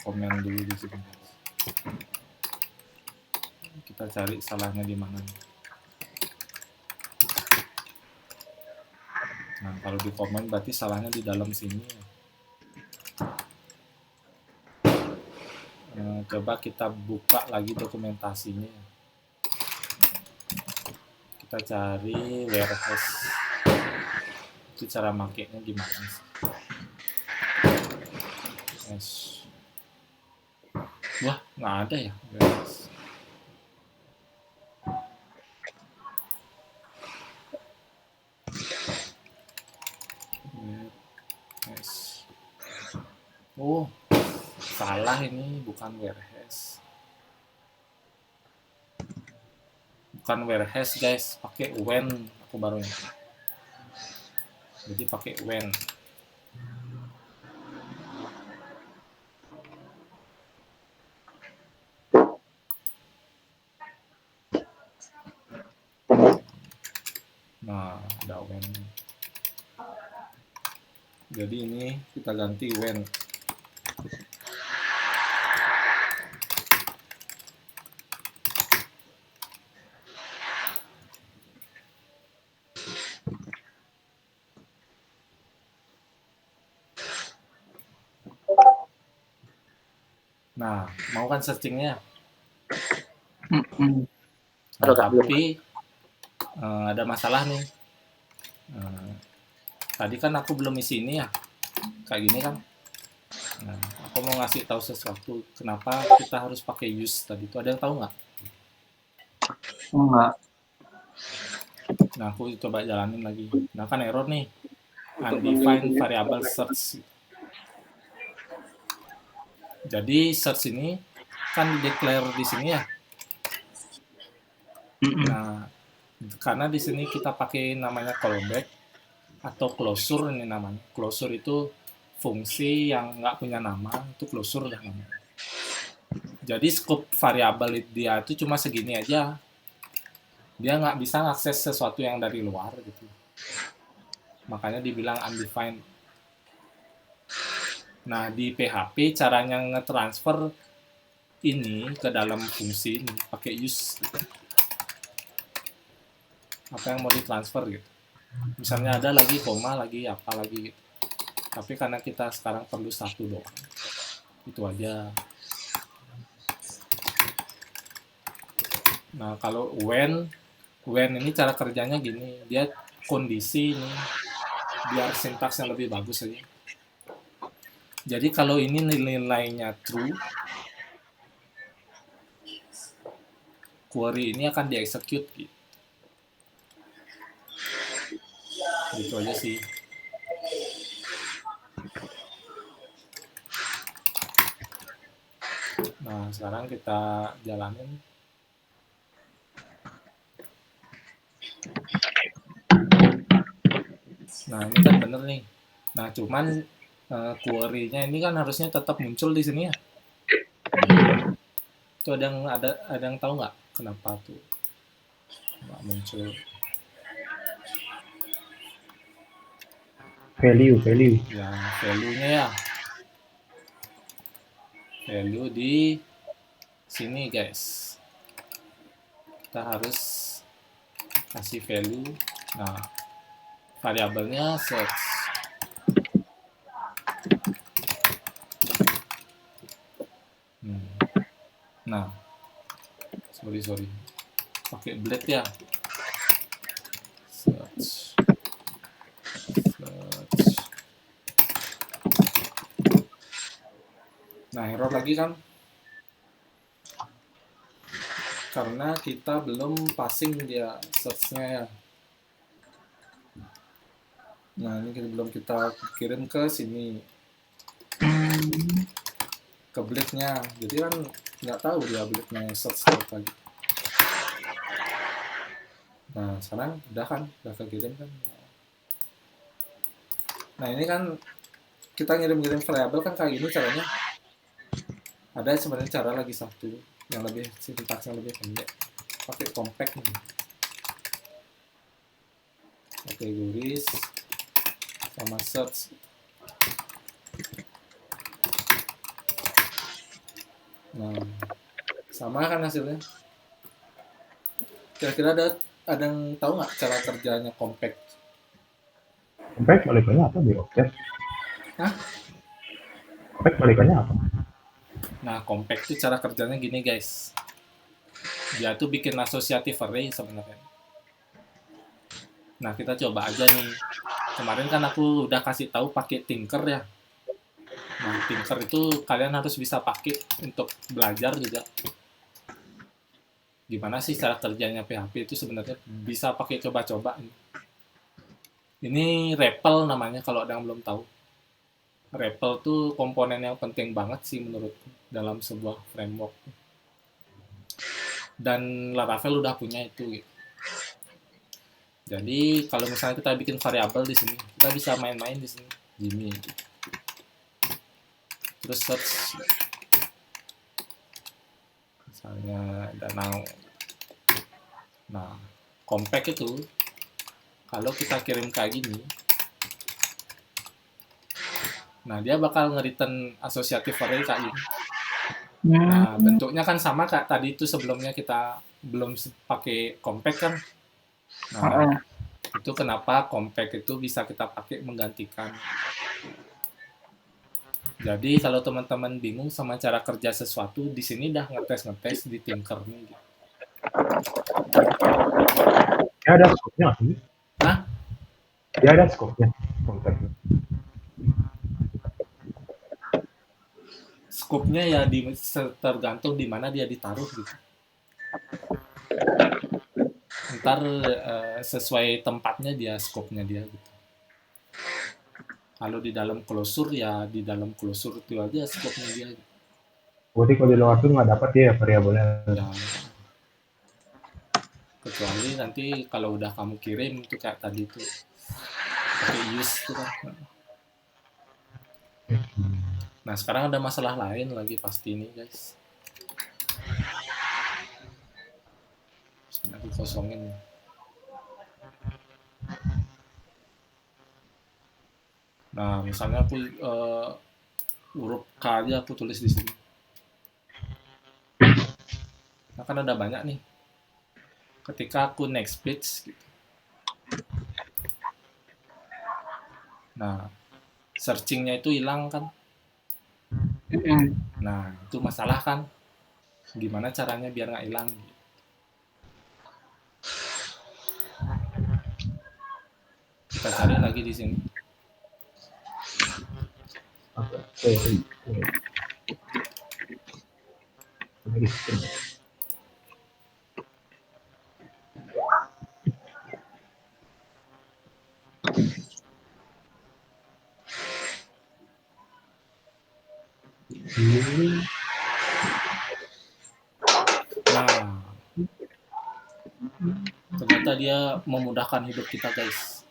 Speaker 3: komen dulu di sini. Kita cari salahnya di mana. Nah, kalau di komen berarti salahnya di dalam sini. Coba kita buka lagi dokumentasinya. Kita cari warehouse. Itu cara makainya gimana sih? Yes. Wah, nggak ada ya warehouse. Yes. Oh, salah ini, bukan warehouse. bukan whereas guys, pakai when. Aku baru ingat. Jadi pakai when. Nah, ada when. Jadi ini kita ganti when. Nah, mau kan searchingnya?
Speaker 1: Mm-mm.
Speaker 3: Nah,
Speaker 2: Aduh, Kak, belum.
Speaker 3: tapi ada masalah nih. Tadi kan aku belum isi ini ya, kayak gini kan. Nah, aku mau ngasih tahu sesuatu. Kenapa kita harus pakai use tadi itu? Ada yang tahu nggak?
Speaker 1: Enggak.
Speaker 3: Nah, aku coba jalanin lagi. Nah, kan error nih. Undefined variable search. Jadi search ini kan declare di sini ya.
Speaker 1: Mm-mm.
Speaker 3: Nah, karena di sini kita pakai namanya callback atau closure ini namanya. Closure itu fungsi yang nggak punya nama, itu closure dah namanya. Jadi scope variabel dia itu cuma segini aja. Dia nggak bisa ngakses sesuatu yang dari luar gitu. Makanya dibilang undefined. Nah, di PHP caranya nge-transfer ini ke dalam fungsi ini pakai use. Apa yang mau ditransfer gitu. Misalnya ada lagi koma, lagi apa lagi gitu. Tapi karena kita sekarang perlu satu doang. Itu aja. Nah, kalau when ini cara kerjanya gini. Dia kondisi ini biar sintaks yang lebih bagus aja. Jadi kalau ini nilainya true, query ini akan di-execute gitu. Gitu aja sih. Nah, sekarang kita jalanin. Nah, ini kan bener nih. Nah, cuman query-nya ini kan harusnya tetap muncul di sini ya. Itu ada yang tahu nggak kenapa tuh nggak muncul?
Speaker 6: Value.
Speaker 3: Ya, value-nya ya. Value di sini guys. Kita harus kasih value. Nah, variabelnya search. Nah, sorry. Pakai blade ya. Search. Nah, error lagi kan? Karena kita belum passing dia search-nya ya. Nah, ini belum kita kirim ke sini. Ke blade-nya. Jadi kan nggak tahu dia blade-nya search apa gitu. Nah, sekarang udah kekirim kan. Nah, ini kan kita ngirim variabel kan kayak gini caranya. Ada sebenarnya cara lagi satu yang lebih sintaks yang lebih pendek. Pakai compact nih. Kategoris sama search. Nah, sama kan hasilnya. Kira-kira ada yang tahu nggak cara kerjanya compact?
Speaker 6: Compact balikannya apa di objek?
Speaker 3: Hah?
Speaker 6: Compact balikannya apa?
Speaker 3: Nah, compact itu cara kerjanya gini guys. Dia tuh bikin associative array sebenarnya. Nah, kita coba aja nih. Kemarin kan aku udah kasih tahu pakai Tinker ya. Nah, Tinker itu kalian harus bisa pakai untuk belajar juga. Gimana sih cara kerjanya PHP itu sebenarnya bisa pakai coba-coba. Ini REPL namanya kalau ada yang belum tahu. REPL tuh komponen yang penting banget sih menurutku dalam sebuah framework. dan Laravel udah punya itu gitu. Jadi kalau misalnya kita bikin variabel di sini, kita bisa main-main di sini, Jimmy. Terus search, misalnya danau. Nah, compact itu kalau kita kirim kayak gini, nah dia bakal nge-return associative array kayak gini. Nah, bentuknya kan sama kayak tadi itu sebelumnya kita belum pakai compact kan. Nah, itu kenapa compact itu bisa kita pakai menggantikan. Jadi kalau teman-teman bingung sama cara kerja sesuatu, di sini dah ngetes di Tinker nih. Gitu.
Speaker 6: Ya ada scope-nya nggak sih?
Speaker 3: Hah?
Speaker 6: Ya ada scope-nya. Konteksnya.
Speaker 3: Scope-nya ya tergantung di mana dia ditaruh gitu. Ntar sesuai tempatnya dia scope-nya dia gitu. Kalau di dalam closure ya di dalam closure itu aja scope-nya dia gitu.
Speaker 6: Berarti kalau di luar tuh nggak dapat ya variabelnya.
Speaker 3: Ya, kecuali nanti kalau udah kamu kirim itu kayak tadi tuh pakai use tuh kan. Nah sekarang ada masalah lain lagi pasti nih guys. Aku kosongin. Nah misalnya aku huruf K aja aku tulis di sini. Nah kan ada banyak nih. Ketika aku next page gitu. Nah searchingnya itu hilang kan. Nah itu masalah kan. Gimana caranya biar nggak hilang gitu. Kita cari lagi di sini. Nah, ternyata dia memudahkan hidup kita guys.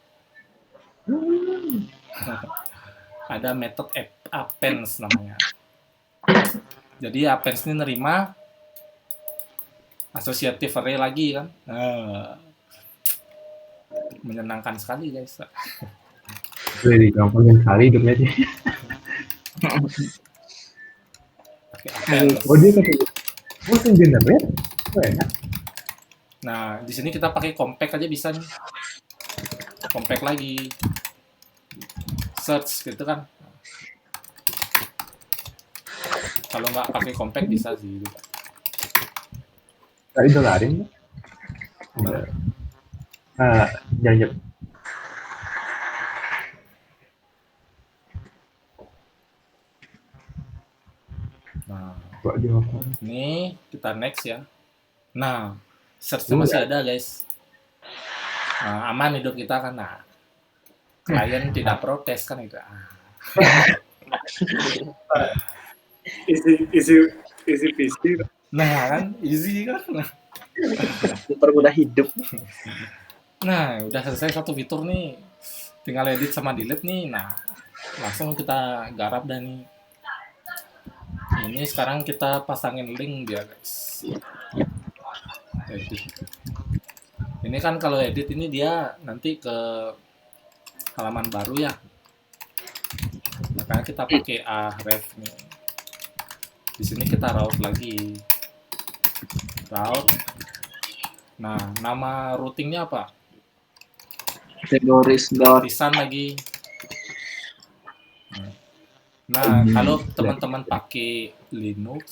Speaker 3: Ada metode appends namanya. Jadi appends ini nerima associative array lagi kan. Menyenangkan sekali guys.
Speaker 6: Jadi gampangin sekali hidupnya sih.
Speaker 3: Pakai appends.
Speaker 6: Oh dia pakai langsung generate? Oh enak.
Speaker 3: Nah, di sini kita pakai compact aja bisa nih. Compact lagi. Search gitu kan. Kalau nggak pakai compact bisa sih. Gitu.
Speaker 6: Nggak idolarin? Jangan.
Speaker 3: Nah,
Speaker 6: Nah,
Speaker 3: ini kita next ya. Nah, search-nya masih ada guys. Nah, aman hidup kita kan. Nah, klien tidak protes kan itu.
Speaker 4: Easy peasy.
Speaker 3: Nah kan, easy kan.
Speaker 2: Mempermudah hidup.
Speaker 3: Nah, udah selesai satu fitur nih. Tinggal edit sama delete nih. Nah, langsung kita garap dah nih. Ini sekarang kita pasangin link dia guys. Edit. Ini kan kalau edit ini dia nanti ke halaman baru ya. Makanya kita pakai aref nih. Di sini kita route lagi. Route. Nah, nama routingnya apa?
Speaker 1: Kategoris dot.
Speaker 3: Tulisan lagi. Nah, kalau teman-teman pakai Linux,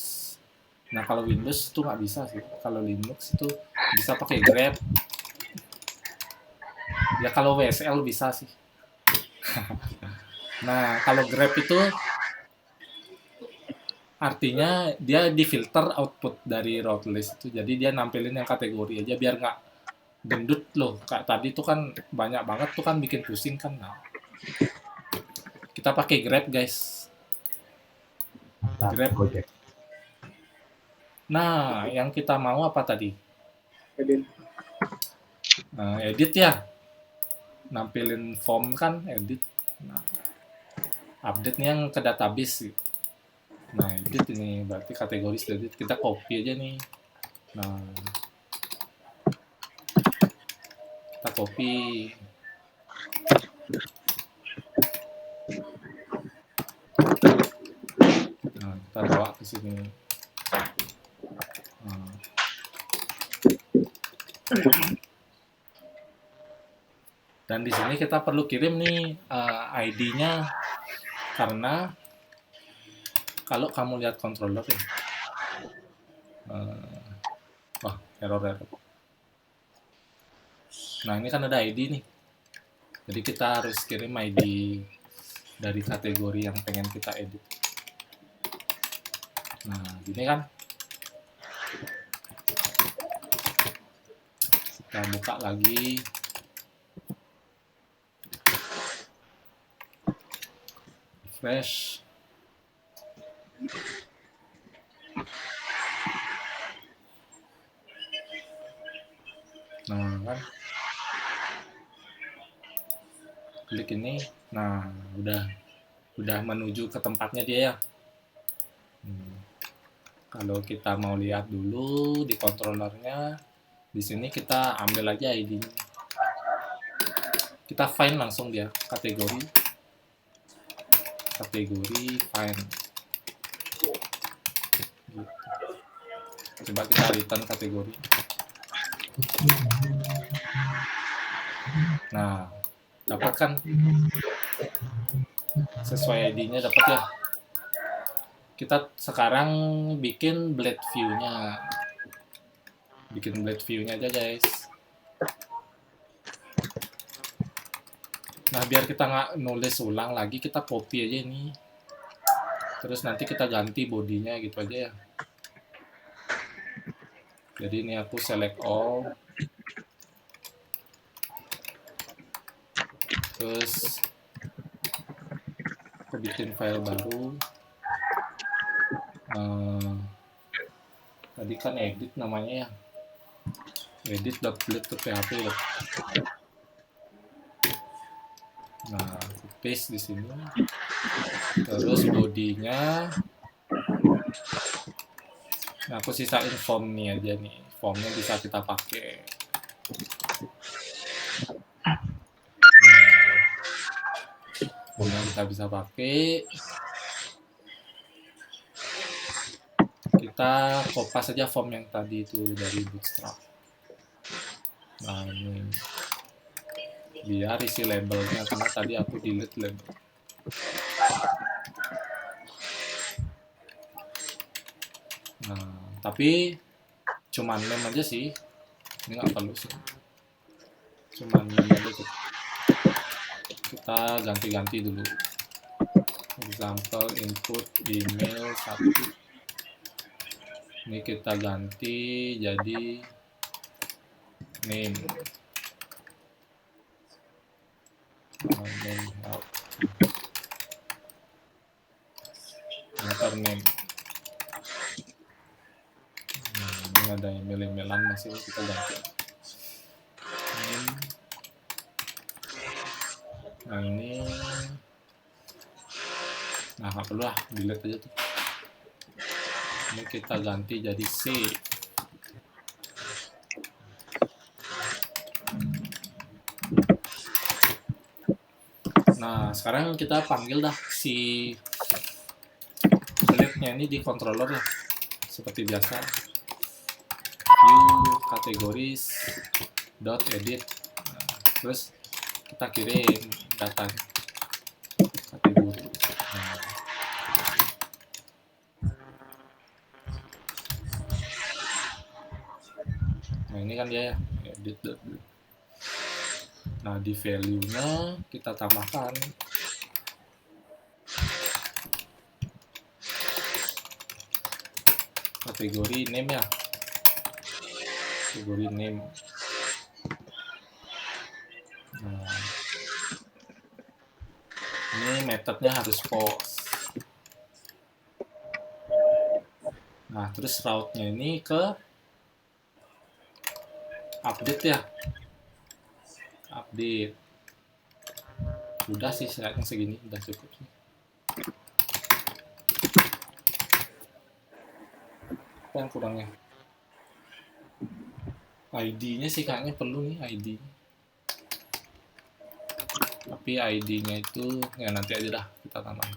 Speaker 3: nah kalau Windows itu nggak bisa sih. Kalau Linux itu bisa pakai grep. Ya kalau WSL bisa sih. Nah, kalau grep itu artinya dia difilter output dari route list itu. Jadi dia nampilin yang kategori aja biar nggak gendut loh. Kayak tadi tuh kan banyak banget tuh kan bikin pusing kan. Nah, kita pakai grep guys. Grep. Nah, yang kita mau apa tadi?
Speaker 4: Edit.
Speaker 3: Edit ya. Nampilin form kan, edit. Nah, update nih yang ke database. Nah, edit ini berarti kategori edit. Kita copy aja nih. Nah, kita copy. Nah, kita bawa ke sini. Nah. Dan di sini kita perlu kirim nih ID-nya, karena kalau kamu lihat controller ya, wah error. Nah ini kan ada ID nih, jadi kita harus kirim ID dari kategori yang pengen kita edit. Nah gini kan, kita buka lagi. Refresh. Nah kan, klik ini. Nah udah menuju ke tempatnya dia ya. Kalau kita mau lihat dulu di controllernya, di sini kita ambil aja ID-nya. Kita find langsung dia kategori find. Gitu. Coba kita return kategori. Nah, dapat kan? Sesuai ID-nya dapat ya. Kita sekarang bikin blade view-nya. Bikin blade view-nya aja, guys. Nah, biar kita nggak nulis ulang lagi, kita copy aja ini. Terus nanti kita ganti bodinya gitu aja ya. Jadi ini aku select all. Terus aku bikin file baru. Tadi kan edit namanya ya. Edit.blade.php. Nah, paste di sini. Terus bodinya, nah aku sisain form nih aja nih. Formnya bisa kita pakai. Nah, formnya kita bisa pakai. Kita kopas saja form yang tadi itu dari Bootstrap. Nah ini, biar isi labelnya, karena tadi aku delete label. Nah, tapi cuman name aja sih, ini nggak perlu sih, cuman name aja tuh. Kita ganti-ganti dulu. Example input email 1. Ini kita ganti jadi name. Name out. Enter name. Ini ada email-emailan masih, kita ganti. Name. Nah ini, nah nggak perlu lah, delete aja tuh. Ini kita ganti jadi C. Nah sekarang kita panggil dah si blade-nya ini di controller ya, seperti biasa. View categories dot edit. Nah, terus kita kirim data kategori. Nah ini kan dia ya, edit. Nah di value-nya kita tambahkan kategori name ya, kategori name. Nah ini metodenya harus post. Nah, terus route-nya ini ke update ya. Update. Udah sih, kayaknya segini udah cukup sih. Apa yang kurangnya? ID-nya sih kayaknya perlu nih ID-nya. Tapi ID-nya itu ya nanti aja dah kita tambah.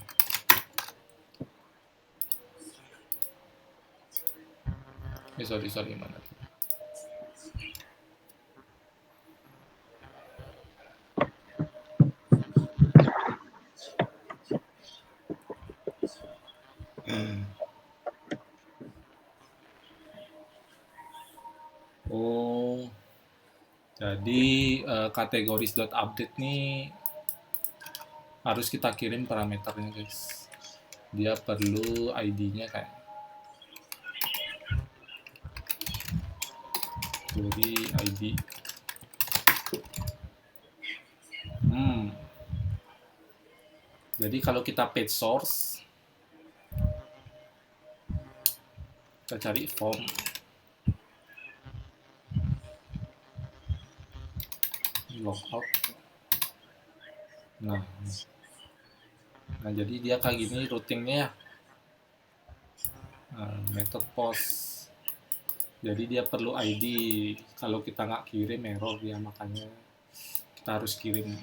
Speaker 3: Sorry mana tuh? Oh, jadi kategoris.update nih harus kita kirim parameternya guys. Dia perlu ID-nya kayak. Jadi ID. Jadi kalau kita page source, kita cari form. Logout. Nah, jadi dia kayak gini routingnya ya. Method post. Jadi dia perlu ID. Kalau kita nggak kirim error ya, makanya kita harus kirim.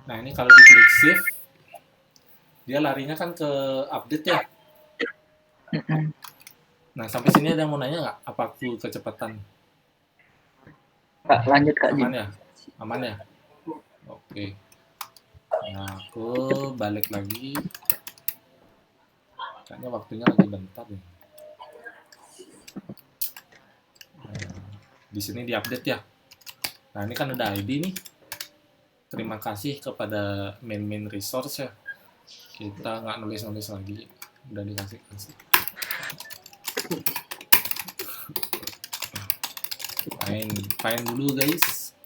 Speaker 3: Nah ini kalau diklik save, dia larinya kan ke update ya. Nah sampai sini ada yang mau nanya nggak? Apa aku kecepatan?
Speaker 1: Kak, lanjut Kak Jim.
Speaker 3: Aman ya? Aman ya? Oke. Nah aku balik lagi. Kayaknya waktunya lagi bentar ya. Nah, di sini diupdate ya. Nah ini kan ada ID nih. Terima kasih kepada main resource ya. Kita nggak nulis-nulis lagi. Udah dikasih. Main dulu guys.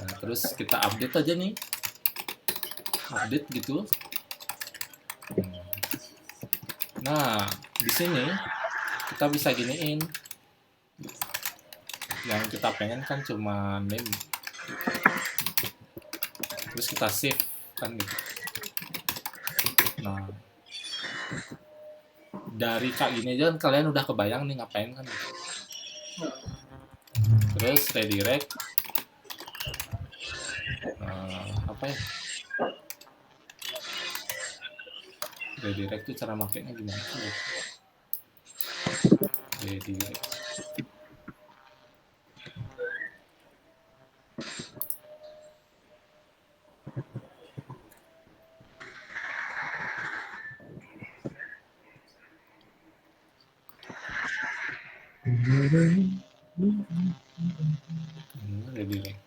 Speaker 3: Nah, terus kita update aja nih. Update gitu. Nah, di sini kita bisa giniin. Yang kita pengen kan cuma name. Terus kita save kan gitu. Nah, dari kayak gini aja kan kalian udah kebayang nih ngapain kan gitu. Terus redirect. Apa ya? Redirect itu cara makainya gimana sih? Redirect. Redirect.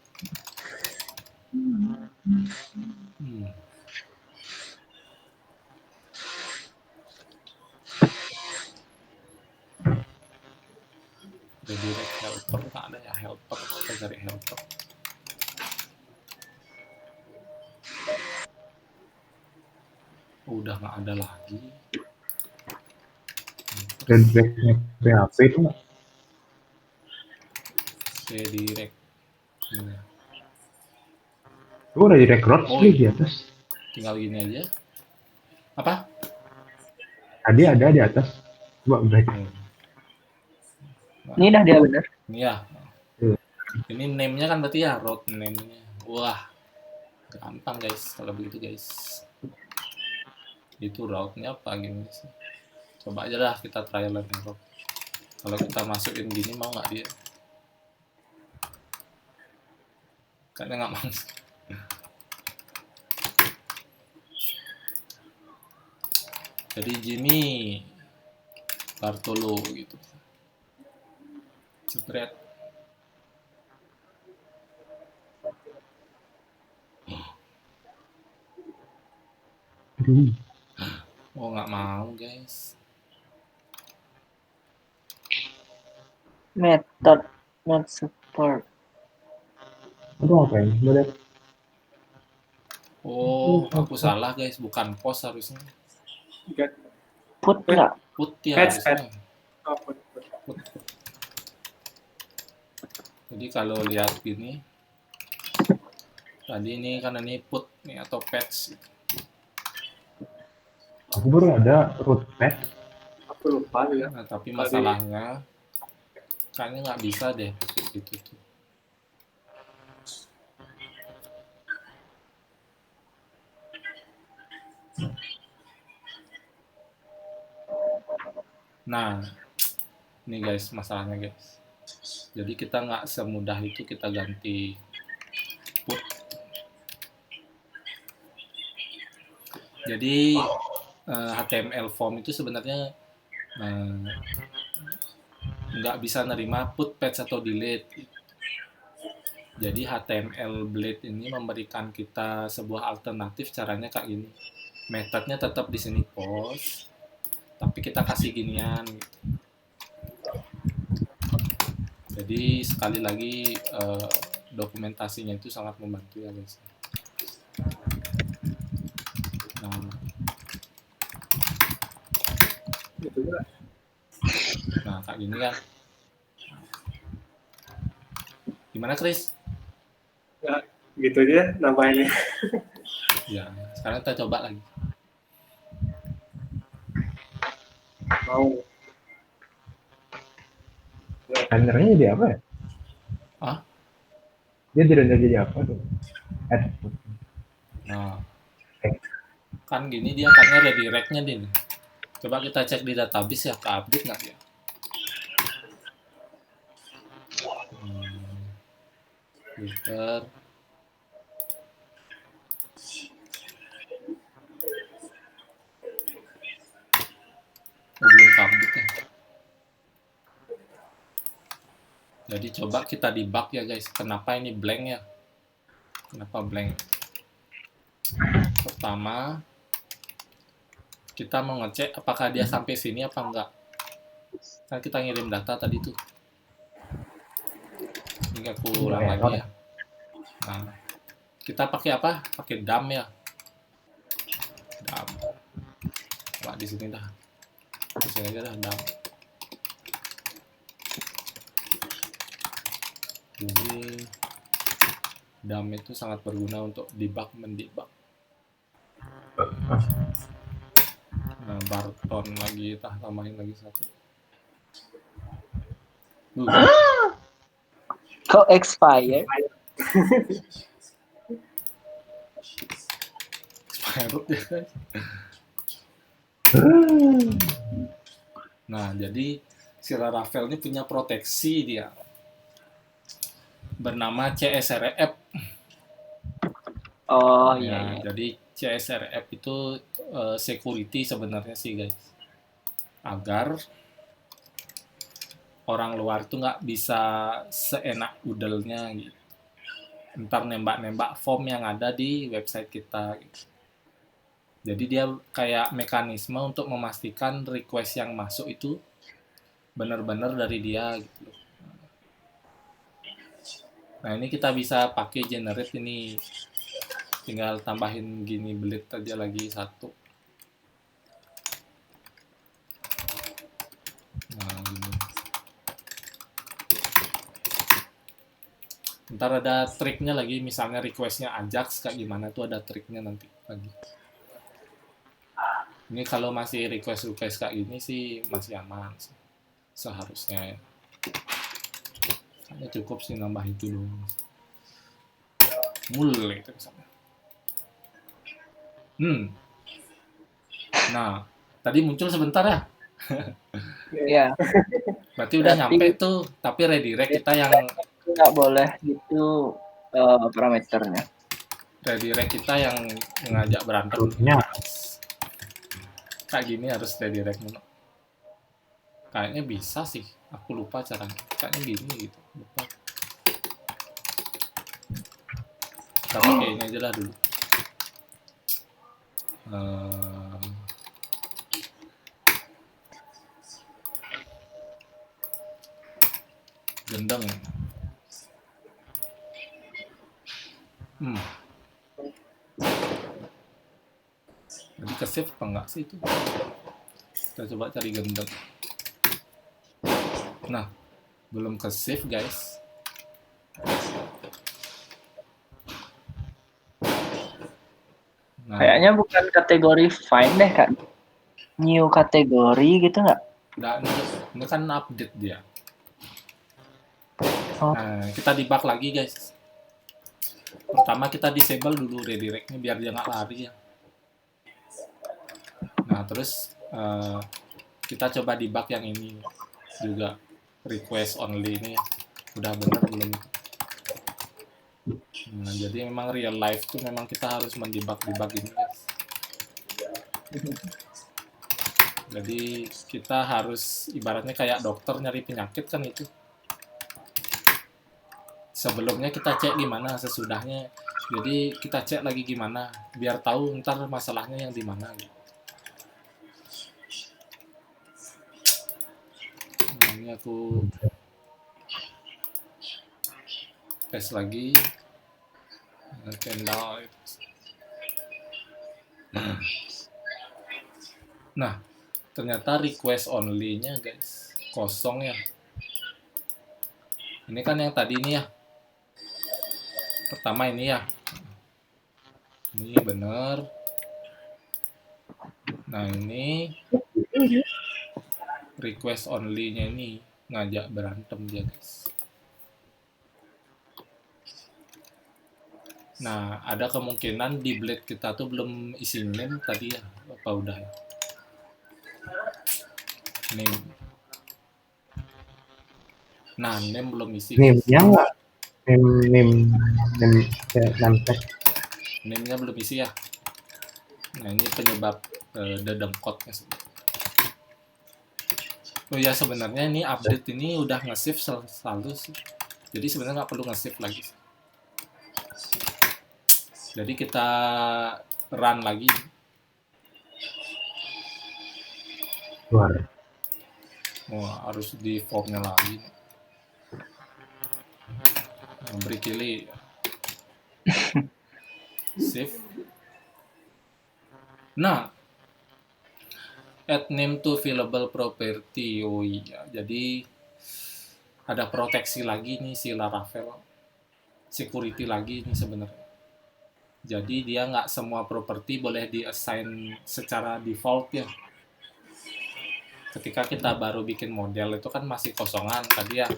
Speaker 3: Redirect helper nggak ada ya, helper kita cari helper. Udah nggak ada lagi.
Speaker 6: Redirectnya PHP itu nggak?
Speaker 3: Redirect.
Speaker 6: Oh, redirect route
Speaker 3: Oh,
Speaker 6: di atas.
Speaker 3: Tinggal gini aja. Apa?
Speaker 6: Tadi ada di atas. Coba break.
Speaker 1: Ini dah dia bener.
Speaker 3: Ini ya. Ini name-nya kan berarti ya route name-nya. Wah, gampang guys kalau begitu guys. Itu route-nya apa gini sih? Coba aja lah kita trial and error. Kalau kita masukin gini mau nggak dia? Kayaknya nggak mau. Jadi Jimmy Bartolo gitu. Jebret. Oh nggak mau guys.
Speaker 1: Method not support.
Speaker 6: Itu ngapain? Boleh.
Speaker 3: Oh, aku salah guys, bukan post harusnya.
Speaker 4: Get.
Speaker 1: Put nggak?
Speaker 3: Put ya
Speaker 4: Patch,
Speaker 3: harusnya.
Speaker 4: Oh, put.
Speaker 3: Put. Jadi kalau lihat gini, tadi ini kan ini put nih atau patch.
Speaker 6: Aku baru ada root patch.
Speaker 4: Aku lupa ya.
Speaker 3: Nah, tapi masalahnya kayaknya nggak bisa deh gitu tuh. Nah, ini guys masalahnya guys. Jadi kita nggak semudah itu kita ganti put. Jadi HTML form itu sebenarnya nggak bisa nerima put, patch atau delete. Jadi HTML blade ini memberikan kita sebuah alternatif, caranya kayak gini. Metodenya tetap di sini post, tapi kita kasih ginian. Gitu. Jadi sekali lagi dokumentasinya itu sangat membantu ya guys. Nah kayak gini kan. Gimana Chris?
Speaker 4: Ya, gitu aja nambahinnya.
Speaker 3: Ya, sekarang kita coba lagi.
Speaker 4: Mau.
Speaker 6: Rendernya jadi apa ya?
Speaker 3: Hah?
Speaker 6: Dia dirender jadi apa tuh? Add.
Speaker 3: Nah, kan gini dia kayaknya redirect-nya din. Coba kita cek di database ya, ke-update nggak ya? Filter. Belum ke-update ya. Jadi coba kita debug ya guys. Kenapa ini blank ya? Kenapa blank? Pertama, kita mau ngecek apakah dia sampai sini apa enggak. Kan kita ngirim data tadi tuh. Ini aku ulang lagi ya. Nah, kita pakai apa? Pakai DAM ya. DAM. Coba di sini dah. Di sini aja dah DAM. Jadi DAM itu sangat berguna untuk mendebug. Nah, Barton lagi, tambahin lagi satu.
Speaker 1: Kok expire?
Speaker 3: Expired ya guys. Nah, jadi si Laravel ini punya proteksi dia. Bernama CSRF.
Speaker 1: Oh
Speaker 3: Ya,
Speaker 1: iya.
Speaker 3: jadi CSRF itu security sebenarnya sih guys. Agar orang luar itu nggak bisa seenak udelnya gitu. Ntar nembak-nembak form yang ada di website kita gitu. Jadi dia kayak mekanisme untuk memastikan request yang masuk itu benar-benar dari dia gitu loh. Nah ini kita bisa pakai generate ini, tinggal tambahin gini blade aja lagi satu. Nah gini. Ntar ada triknya lagi, misalnya requestnya Ajax kayak gimana tuh ada triknya nanti lagi. Ini kalau masih request kayak gini sih masih aman sih. Seharusnya ya. Kayaknya cukup sih nambah itu dulu. Mulai itu misalnya. Nah, tadi muncul sebentar ya.
Speaker 1: Iya.
Speaker 3: Berarti udah nyampe tuh, tapi redirect kita yang
Speaker 1: Nggak boleh gitu parameternya.
Speaker 3: redirect kita yang ngajak berantem.
Speaker 6: Rootnya
Speaker 3: Kayak gini harus redirect dulu. Kayaknya bisa sih, aku lupa caranya. Kayaknya gini gitu. Lupa. Tapi kayaknya aja lah dulu. Gendeng. Jadi ke save apa enggak sih itu? Kita coba cari gendeng. Nah, belum ke save guys. Nah,
Speaker 1: Kayaknya bukan kategori fine deh kan. New kategori gitu nggak?
Speaker 3: enggak, ini kan update dia.
Speaker 1: Oh.
Speaker 3: Nah, kita debug lagi guys. Pertama kita disable dulu redirectnya biar dia nggak lari ya. Nah, terus kita coba debug yang ini juga, request only ini udah bener belum. Nah, jadi memang real life tuh memang kita harus mendebug ini guys. Jadi kita harus ibaratnya kayak dokter nyari penyakit kan itu. Sebelumnya kita cek gimana, sesudahnya jadi kita cek lagi gimana biar tahu ntar masalahnya yang di mana gitu. Nah, ini aku tes lagi. Nah, ternyata request only-nya guys kosong ya. Ini kan yang tadi ini ya. Pertama ini ya. Ini bener. Nah, ini request only-nya ini ngajak berantem dia guys. Nah, ada kemungkinan di blade kita tuh belum isi name tadi ya. Apa udah ya? Name. Nah, name belum isi.
Speaker 6: Name-nya nggak? Name tag.
Speaker 3: Name-nya belum isi ya. Nah, ini penyebab dedengkotnya sebenarnya. Oh ya, sebenarnya ini update ini udah nge-save selalu sih. Jadi sebenarnya nggak perlu nge-save lagi. Jadi kita run lagi.
Speaker 6: Luar.
Speaker 3: Oh, harus di formnya lagi. Beri kili. Save. Nah, add name to available property. Oh iya, jadi ada proteksi lagi nih si Laravel. Security lagi nih sebenarnya. Jadi dia nggak semua properti boleh di-assign secara default ya. Ketika kita baru bikin model itu kan masih kosongan tadi ya.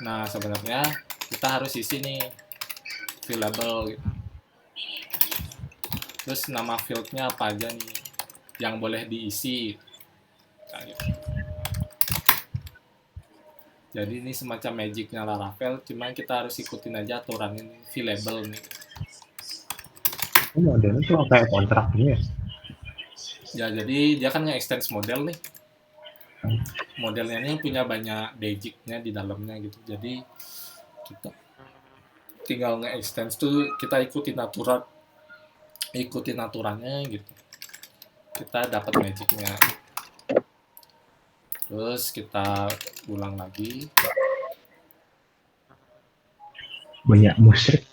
Speaker 3: Nah, sebenarnya kita harus isi nih available gitu. Terus nama fieldnya apa aja nih yang boleh diisi. Nah, gitu. Jadi ini semacam magicnya Laravel, cuman kita harus ikutin aja aturan ini, available nih.
Speaker 6: Ini modelnya tuh kayak kontrak ini ya?
Speaker 3: Ya, jadi dia kan nge-extend model nih. Modelnya ini punya banyak basic-nya di dalamnya gitu. Jadi kita tinggal nge-extend tuh kita ikutin aturannya gitu. Kita dapat magic-nya. Terus kita ulang lagi.
Speaker 6: Banyak musyrik.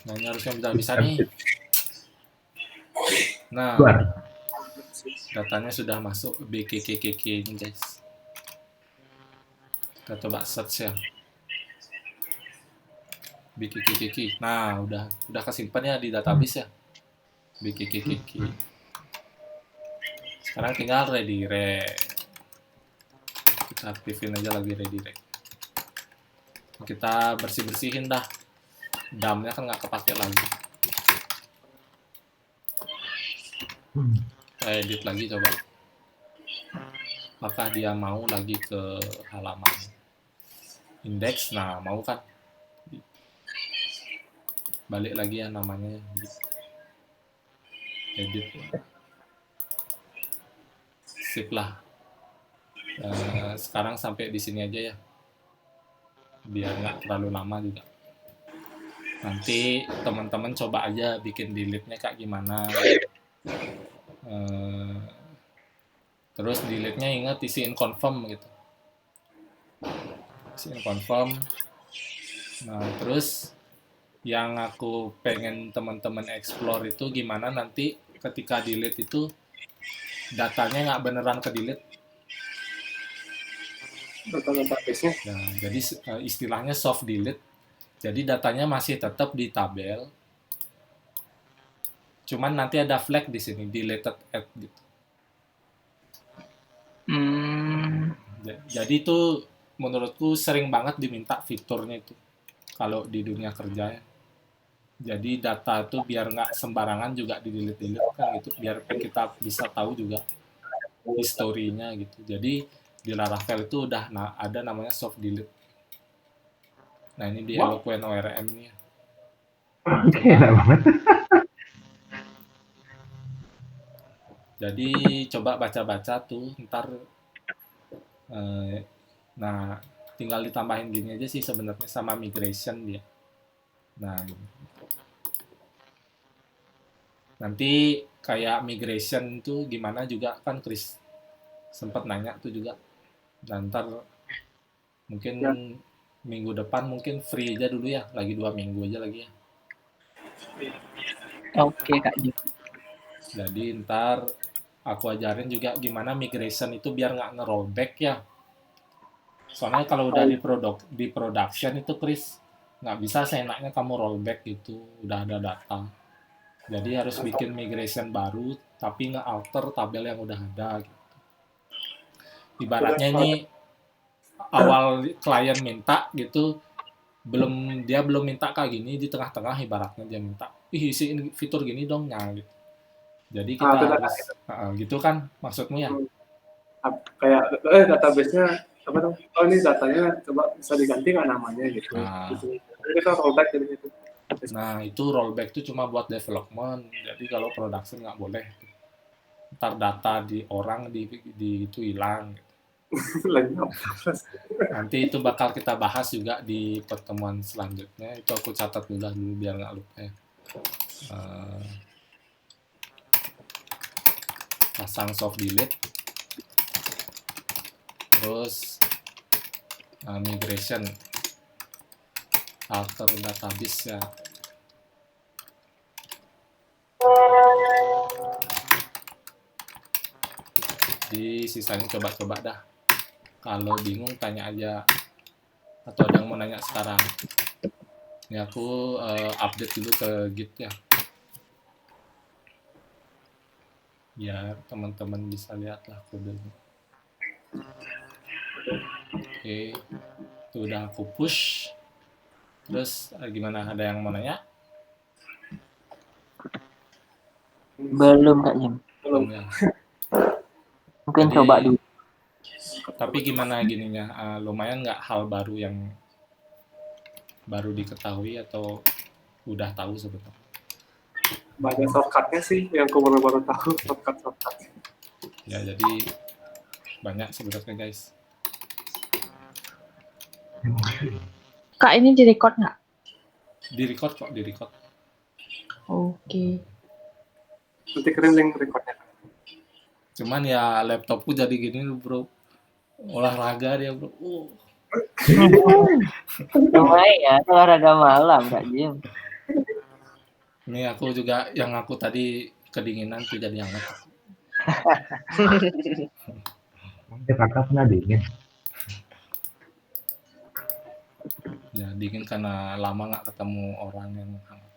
Speaker 3: Nah, ini harusnya bisa nih. Nah,
Speaker 6: Luar.
Speaker 3: datanya sudah masuk BKKKK ini guys. Kita coba search ya. BKKKK. Nah, udah kesimpan ya di database ya. BKKKK. Sekarang tinggal redirect. Kita aktifin aja lagi redirect. Kita bersih-bersihin dah. Dump-nya kan nggak kepake lagi. Kita edit lagi coba. Apakah dia mau lagi ke halaman index? Nah, mau kan? Balik lagi ya namanya. Edit. Sip lah. Sekarang sampai di sini aja ya. Biar nggak terlalu lama juga. Nanti teman-teman coba aja bikin delete-nya kayak gimana. Terus delete-nya ingat isiin confirm gitu. confirm. Nah, terus yang aku pengen teman-teman explore itu gimana nanti ketika delete itu datanya nggak beneran ke delete.
Speaker 4: Data database-nya.
Speaker 3: Nah, jadi istilahnya soft delete. Jadi datanya masih tetap di tabel. Cuman nanti ada flag di sini deleted at gitu. Jadi itu menurutku sering banget diminta fiturnya itu kalau di dunia kerja ya. Jadi data itu biar nggak sembarangan juga di-delete kan gitu, biar kita bisa tahu juga historinya gitu. Jadi di Laravel itu udah ada namanya soft delete. Nah ini di Eloquent ORM nih.
Speaker 6: Enak banget.
Speaker 3: Jadi coba baca-baca tuh ntar. Nah tinggal ditambahin gini aja sih sebenarnya sama migration dia. Nah nanti kayak migration tuh gimana juga kan Chris sempat nanya tuh juga. Dan ntar mungkin ya, minggu depan mungkin free aja dulu ya, lagi 2 minggu aja lagi ya.
Speaker 1: Oke Kak Jim.
Speaker 3: Jadi ntar aku ajarin juga gimana migration itu biar nggak nge-rollback ya. Soalnya kalau udah di production itu Chris nggak bisa seenaknya kamu rollback gitu, udah ada data. Jadi harus bikin migration baru tapi nge-alter tabel yang udah ada gitu. Ibaratnya ini awal klien minta gitu, dia belum minta kayak gini, di tengah-tengah ibaratnya dia minta, isiin fitur gini dong, nah gitu. Jadi kita harus gitu kan maksudmu ya?
Speaker 4: Kayak database-nya apa tuh? Oh ini datanya coba bisa diganti nggak namanya gitu. Jadi kita rollback dari situ.
Speaker 3: Nah itu rollback itu cuma buat development, jadi kalau production nggak boleh. Ntar data di orang di itu hilang. Gitu. Nanti itu bakal kita bahas juga di pertemuan selanjutnya. Itu aku catat dulu biar nggak lupa ya. Pasang soft delete, terus migration, alter database ya. Di sisanya coba-coba dah. Kalau bingung tanya aja, atau ada yang mau nanya sekarang. Ini aku update dulu ke Git ya. Biar teman-teman bisa lihat lah kodenya. Oke, itu udah aku push. Terus gimana? Ada yang mau nanya?
Speaker 1: Belum Kak Jim.
Speaker 3: Belum ya.
Speaker 1: Mungkin jadi, coba dulu.
Speaker 3: Tapi gimana gininya? Lumayan nggak hal baru yang baru diketahui atau udah tahu sebetulnya?
Speaker 4: Banyak shortcut-nya sih yang aku baru tahu, shortcut.
Speaker 3: Ya jadi banyak sebetulnya guys.
Speaker 5: Kak ini di-record nggak?
Speaker 3: Di-record kok, di-record.
Speaker 5: Oke.
Speaker 4: Nanti kirim link recordnya.
Speaker 3: Cuman ya laptopku jadi gini bro, olahraga dia bro.
Speaker 1: Lumayan olahraga malam Kak Jim.
Speaker 3: Ini aku juga yang aku tadi kedinginan tuh jadi hangat.
Speaker 6: Jakarta pernah dingin.
Speaker 3: Ya dingin karena lama nggak ketemu orang yang hangat.